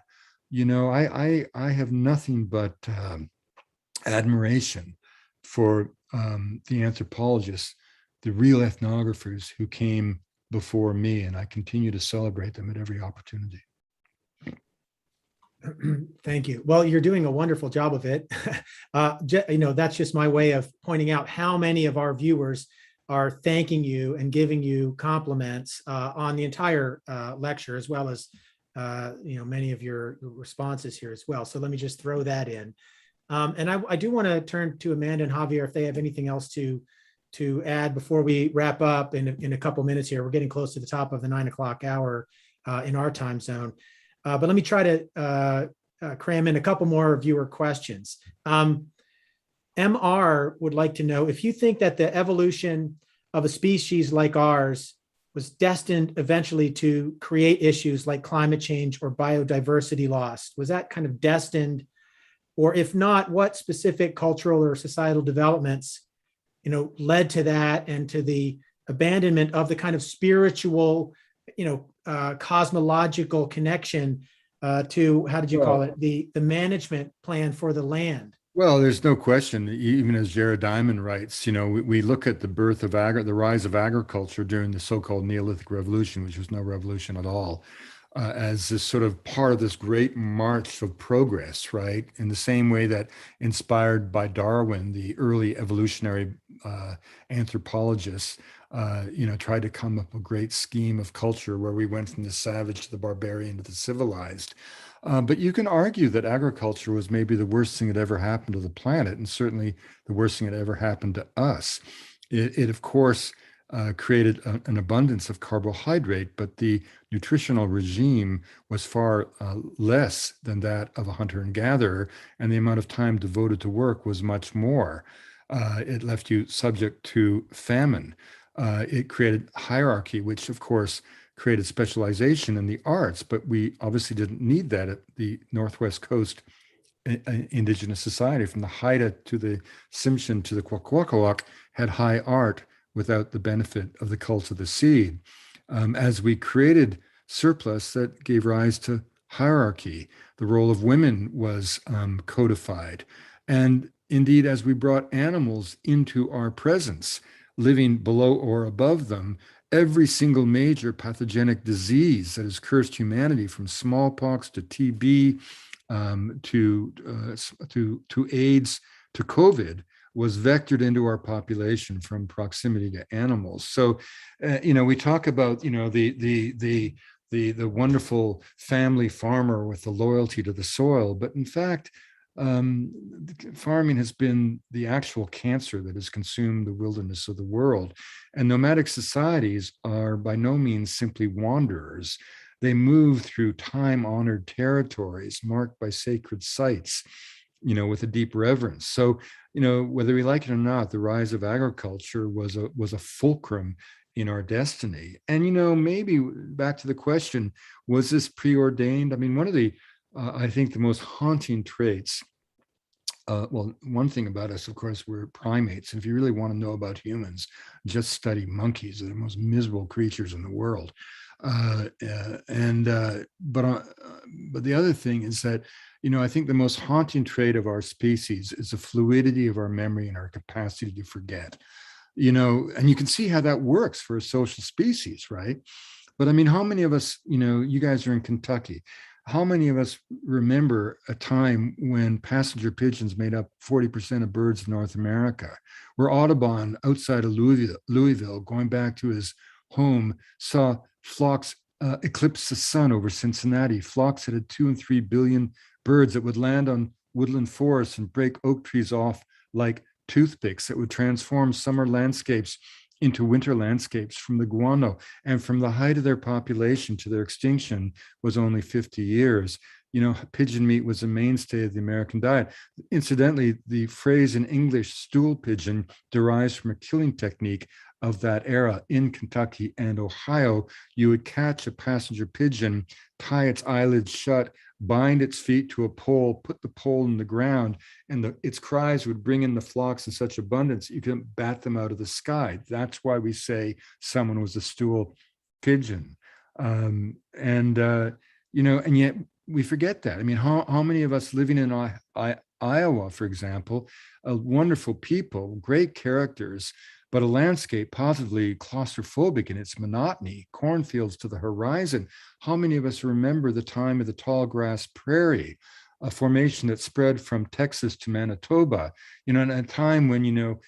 Speaker 2: You know, I have nothing but admiration for the anthropologists, the real ethnographers who came before me, and I continue to celebrate them at every opportunity.
Speaker 1: Thank you. Well, you're doing a wonderful job of it. You know, that's just my way of pointing out how many of our viewers are thanking you and giving you compliments on the entire lecture, as well as you know, many of your responses here as well. So let me just throw that in. And I do want to turn to Amanda and Javier if they have anything else to add before we wrap up in a couple minutes here. We're getting close to the top of the 9 o'clock hour in our time zone. But let me try to cram in a couple more viewer questions. MR would like to know if you think that the evolution of a species like ours was destined eventually to create issues like climate change or biodiversity loss. Was that kind of destined? Or if not, what specific cultural or societal developments, you know, led to that and to the abandonment of the kind of spiritual, you know, cosmological connection to, how did you call it, the management plan for the land?
Speaker 2: Well, there's no question, even as Jared Diamond writes, you know, we look at the birth of the rise of agriculture during the so-called Neolithic Revolution, which was no revolution at all. as this sort of part of this great march of progress, right? In the same way that, inspired by Darwin, the early evolutionary anthropologists, tried to come up with a great scheme of culture where we went from the savage to the barbarian to the civilized. But you can argue that agriculture was maybe the worst thing that ever happened to the planet, and certainly the worst thing that ever happened to us. It of course, created an abundance of carbohydrate, but the nutritional regime was far less than that of a hunter and gatherer, and the amount of time devoted to work was much more. It left you subject to famine. It created hierarchy, which of course created specialization in the arts, but we obviously didn't need that at the Northwest Coast indigenous society. From the Haida to the Tsimshian to the Kwakwaka'wakw had high art without the benefit of the cult of the seed. As we created surplus, that gave rise to hierarchy. The role of women was codified. And indeed, as we brought animals into our presence, living below or above them, every single major pathogenic disease that has cursed humanity, from smallpox to TB to AIDS to COVID, was vectored into our population from proximity to animals. So, we talk about, the wonderful family farmer with the loyalty to the soil, but in fact, farming has been the actual cancer that has consumed the wilderness of the world. And nomadic societies are by no means simply wanderers. They move through time-honored territories marked by sacred sites, with a deep reverence. So, whether we like it or not, the rise of agriculture was a fulcrum in our destiny. And, maybe back to the question, was this preordained? I mean, one of the, I think the most haunting traits, one thing about us, of course, we're primates. And if you really want to know about humans, just study monkeys. They're the most miserable creatures in the world. But the other thing is that, I think the most haunting trait of our species is the fluidity of our memory and our capacity to forget. And you can see how that works for a social species, right? But I mean, how many of us, you guys are in Kentucky, how many of us remember a time when passenger pigeons made up 40% of birds in North America, where Audubon, outside of Louisville, going back to his home, saw flocks eclipse the sun over Cincinnati, flocks that had 2 and 3 billion birds that would land on woodland forests and break oak trees off like toothpicks, that would transform summer landscapes into winter landscapes. From the guano, and from the height of their population to their extinction was only 50 years. Pigeon meat was a mainstay of the American diet. Incidentally, the phrase in English, stool pigeon, derives from a killing technique of that era. In Kentucky and Ohio, you would catch a passenger pigeon, tie its eyelids shut, bind its feet to a pole, put the pole in the ground, and its cries would bring in the flocks in such abundance you couldn't bat them out of the sky. That's why we say someone was a stool pigeon. And yet we forget that. I mean, how many of us living in Iowa, for example, wonderful people, great characters, but a landscape positively claustrophobic in its monotony, cornfields to the horizon. How many of us remember the time of the tall grass prairie, a formation that spread from Texas to Manitoba, in a time when,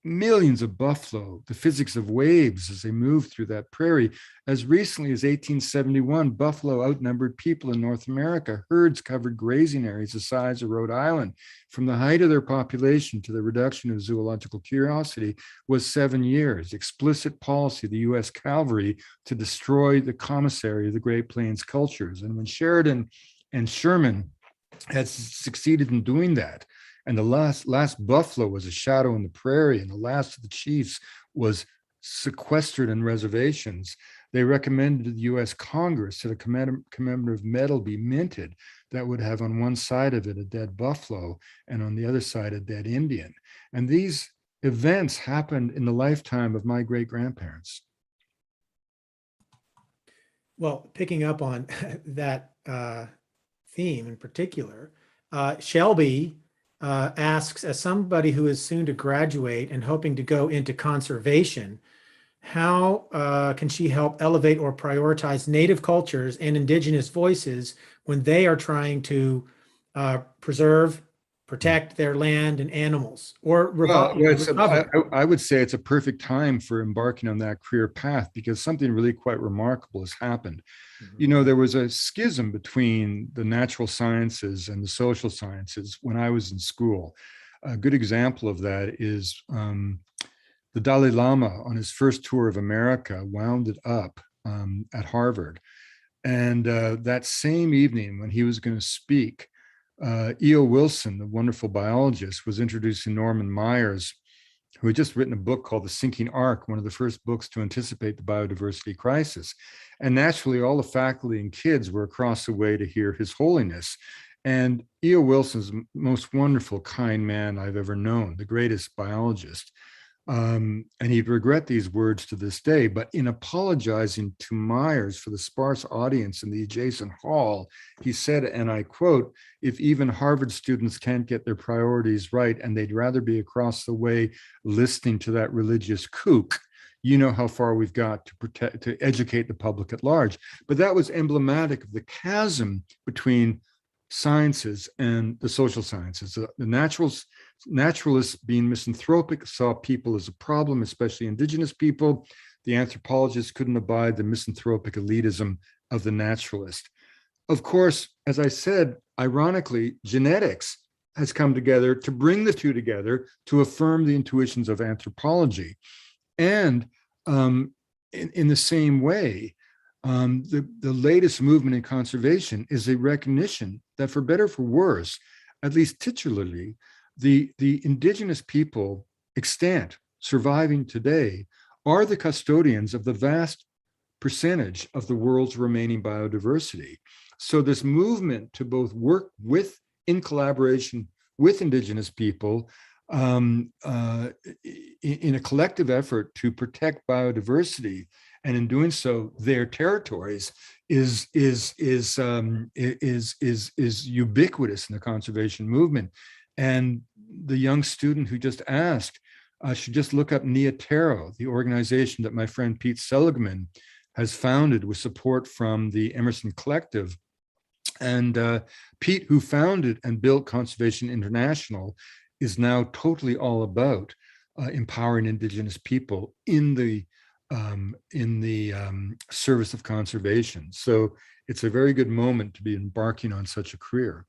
Speaker 2: millions of buffalo, the physics of waves as they moved through that prairie. As recently as 1871, buffalo outnumbered people in North America. Herds covered grazing areas the size of Rhode Island. From the height of their population to the reduction of zoological curiosity was 7 years. Explicit policy of the US cavalry to destroy the commissary of the Great Plains cultures. And when Sheridan and Sherman had succeeded in doing that, and the last buffalo was a shadow in the prairie, and the last of the chiefs was sequestered in reservations, they recommended to the US Congress that a commemorative medal be minted that would have on one side of it a dead buffalo and on the other side a dead Indian. And these events happened in the lifetime of my great-grandparents.
Speaker 1: Well, picking up on that theme in particular, Shelby asks, as somebody who is soon to graduate and hoping to go into conservation, how can she help elevate or prioritize Native cultures and Indigenous voices when they are trying to preserve, protect their land and animals, or
Speaker 2: Well,
Speaker 1: recover?
Speaker 2: I would say it's a perfect time for embarking on that career path because something really quite remarkable has happened. You know, there was a schism between the natural sciences and the social sciences when I was in school. A good example of that is the Dalai Lama on his first tour of America wound it up at Harvard. And that same evening, when he was going to speak, E.O. Wilson, the wonderful biologist, was introducing Norman Myers, who had just written a book called The Sinking Ark, one of the first books to anticipate the biodiversity crisis. And naturally, all the faculty and kids were across the way to hear His Holiness. And E.O. Wilson's the most wonderful, kind man I've ever known, the greatest biologist. And he'd regret these words to this day, but in apologizing to Myers for the sparse audience in the adjacent hall, he said, and I quote, "If even Harvard students can't get their priorities right and they'd rather be across the way listening to that religious kook, you know how far we've got to educate the public at large." But that was emblematic of the chasm between sciences and the social sciences. The naturalists, being misanthropic, saw people as a problem, especially indigenous people. The anthropologists couldn't abide the misanthropic elitism of the naturalist. Of course, as I said, ironically, genetics has come together to bring the two together to affirm the intuitions of anthropology. And in the same way, the latest movement in conservation is a recognition that, for better or for worse, at least titularly, the indigenous people extant, surviving today, are the custodians of the vast percentage of the world's remaining biodiversity. So this movement to both work with, in collaboration with indigenous people, in a collective effort to protect biodiversity, and in doing so, their territories is ubiquitous in the conservation movement. And the young student who just asked should just look up Neotero, the organization that my friend Pete Seligman has founded with support from the Emerson Collective. And Pete, who founded and built Conservation International, is now totally all about empowering indigenous people in the service of conservation. So it's a very good moment to be embarking on such a career.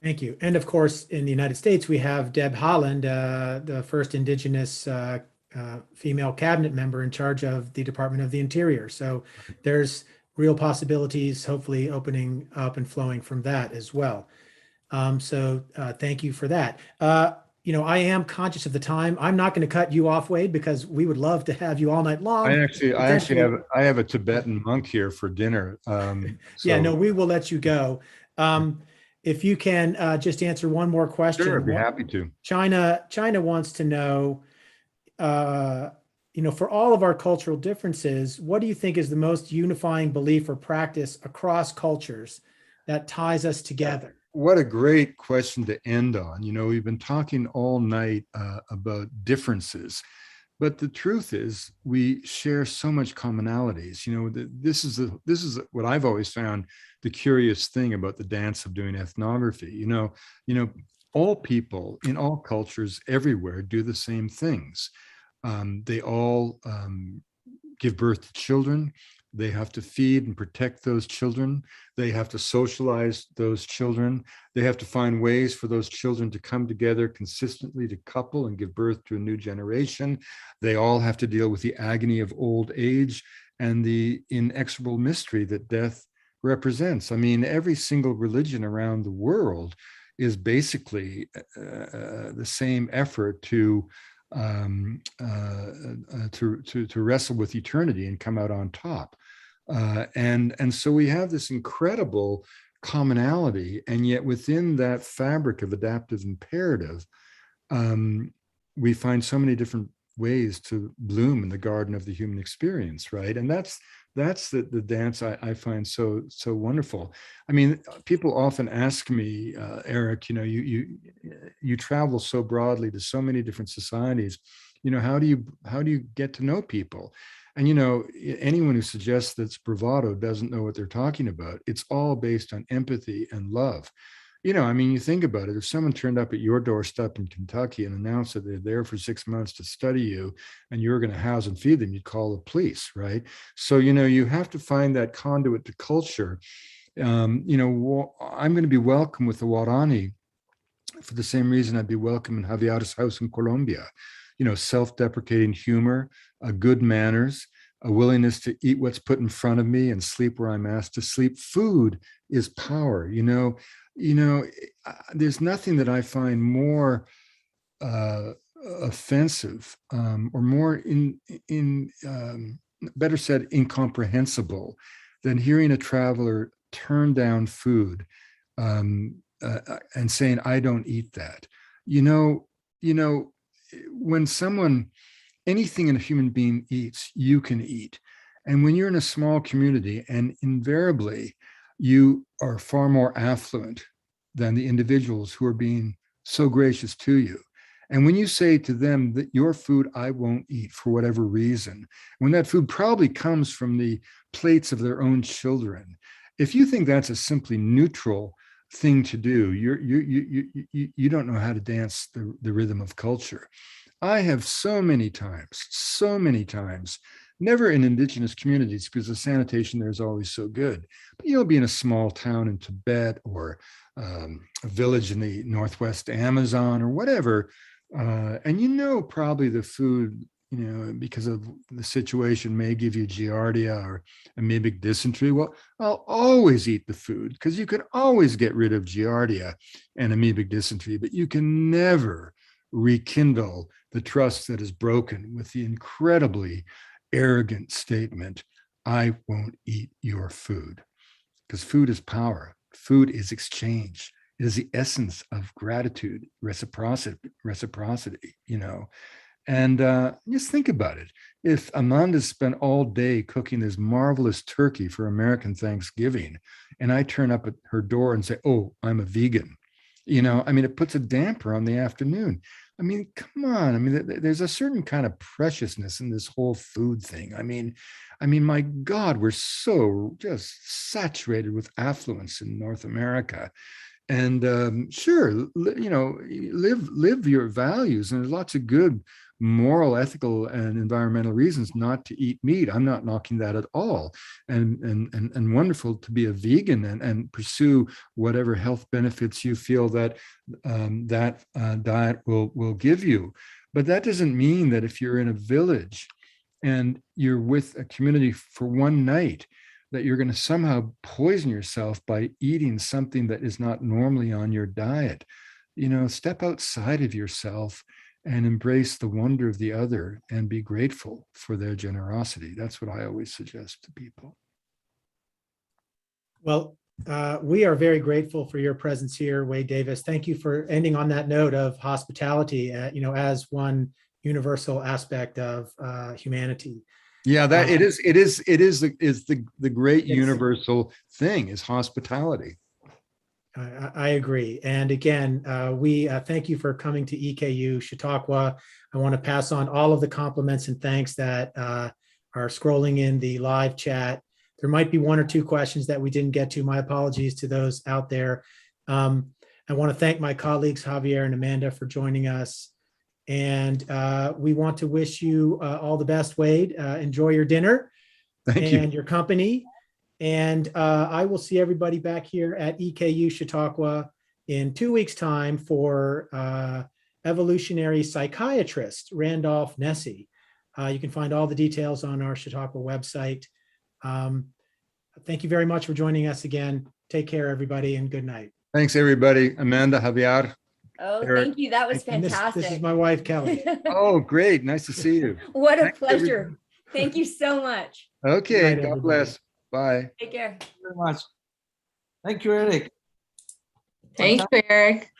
Speaker 1: Thank you. And of course, in the United States, we have Deb Haaland, the first Indigenous female cabinet member in charge of the Department of the Interior. So there's real possibilities, hopefully opening up and flowing from that as well. So thank you for that. You know, I am conscious of the time. I'm not going to cut you off, Wade, because we would love to have you all night long.
Speaker 2: I actually have a Tibetan monk here for dinner.
Speaker 1: Yeah, no, we will let you go. If you can just answer one more question.
Speaker 2: Sure, I'd be happy to.
Speaker 1: China wants to know, you know, for all of our cultural differences, what do you think is the most unifying belief or practice across cultures that ties us together?
Speaker 2: What a great question to end on. You know, we've been talking all night about differences, but the truth is we share so much commonalities. You know, this is what I've always found the curious thing about the dance of doing ethnography. You know, all people in all cultures everywhere do the same things. They all give birth to children. They have to feed and protect those children. They have to socialize those children. They have to find ways for those children to come together consistently to couple and give birth to a new generation. They all have to deal with the agony of old age and the inexorable mystery that death represents. I mean, every single religion around the world is basically the same effort to wrestle with eternity and come out on top. And so we have this incredible commonality, and yet within that fabric of adaptive imperative, we find so many different ways to bloom in the garden of the human experience, right? And that's the dance I find so wonderful. I mean, people often ask me, Eric, you know, you travel so broadly to so many different societies. You know, how do you get to know people? And, you know, anyone who suggests that's bravado doesn't know what they're talking about. It's all based on empathy and love. You know, I mean, you think about it, if someone turned up at your doorstep in Kentucky and announced that they're there for 6 months to study you and you're going to house and feed them, you'd call the police, right? So, you know, you have to find that conduit to culture. You know, I'm going to be welcome with the Guarani for the same reason I'd be welcome in Javier's house in Colombia. You know, self-deprecating humor, good manners, a willingness to eat what's put in front of me and sleep where I'm asked to sleep. Food is power. You know, there's nothing that I find more offensive or more better said, incomprehensible than hearing a traveler turn down food and saying, "I don't eat that." You know, when anything a human being eats, you can eat. And when you're in a small community, and invariably you are far more affluent than the individuals who are being so gracious to you. And when you say to them that your food I won't eat for whatever reason, when that food probably comes from the plates of their own children, if you think that's a simply neutral thing to do, you don't know how to dance the rhythm of culture. I have so many times, never in indigenous communities because the sanitation there is always so good, but you'll be in a small town in Tibet or a village in the Northwest Amazon or whatever, and you know probably the food, you know, because of the situation may give you giardia or amoebic dysentery. Well, I'll always eat the food because you can always get rid of giardia and amoebic dysentery, but you can never rekindle the trust that is broken with the incredibly arrogant statement, "I won't eat your food." Because food is power. Food is exchange. It is the essence of gratitude, reciprocity, you know. And just think about it. If Amanda spent all day cooking this marvelous turkey for American Thanksgiving, and I turn up at her door and say, "Oh, I'm a vegan," you know, I mean, it puts a damper on the afternoon. I mean, come on. I mean, there's a certain kind of preciousness in this whole food thing. I mean, my God, we're so just saturated with affluence in North America. And sure, you know, live your values. And there's lots of good moral, ethical, and environmental reasons not to eat meat. I'm not knocking that at all. And wonderful to be a vegan and pursue whatever health benefits you feel that diet will give you. But that doesn't mean that if you're in a village and you're with a community for one night, that you're going to somehow poison yourself by eating something that is not normally on your diet. You know, step outside of yourself and embrace the wonder of the other and be grateful for their generosity. That's what I always suggest to people.
Speaker 1: Well, we are very grateful for your presence here, Wade Davis. Thank you for ending on that note of hospitality, you know, as one universal aspect of humanity.
Speaker 2: Yeah, that it is the great universal thing is hospitality.
Speaker 1: I agree. And again, we thank you for coming to EKU Chautauqua. I want to pass on all of the compliments and thanks that are scrolling in the live chat. There might be one or two questions that we didn't get to. My apologies to those out there. I want to thank my colleagues, Javier and Amanda, for joining us. And we want to wish you all the best, Wade. Enjoy your dinner and your company. And I will see everybody back here at EKU Chautauqua in 2 weeks' time for evolutionary psychiatrist Randolph Nesse. You can find all the details on our Chautauqua website. Thank you very much for joining us again. Take care, everybody, and good night.
Speaker 2: Thanks, everybody. Amanda, Javier.
Speaker 5: Oh,
Speaker 2: Eric.
Speaker 5: thank you. That was fantastic.
Speaker 1: This is my wife, Kelly.
Speaker 2: Oh, great. Nice to see you.
Speaker 5: What a
Speaker 2: Thanks,
Speaker 5: pleasure.
Speaker 2: everybody.
Speaker 5: Thank you so much.
Speaker 2: Okay.
Speaker 1: Good night,
Speaker 2: God
Speaker 1: everybody.
Speaker 2: bless. Bye.
Speaker 5: Take care.
Speaker 4: Thank you very much. Thank you, Eric.
Speaker 3: Thank you, Eric.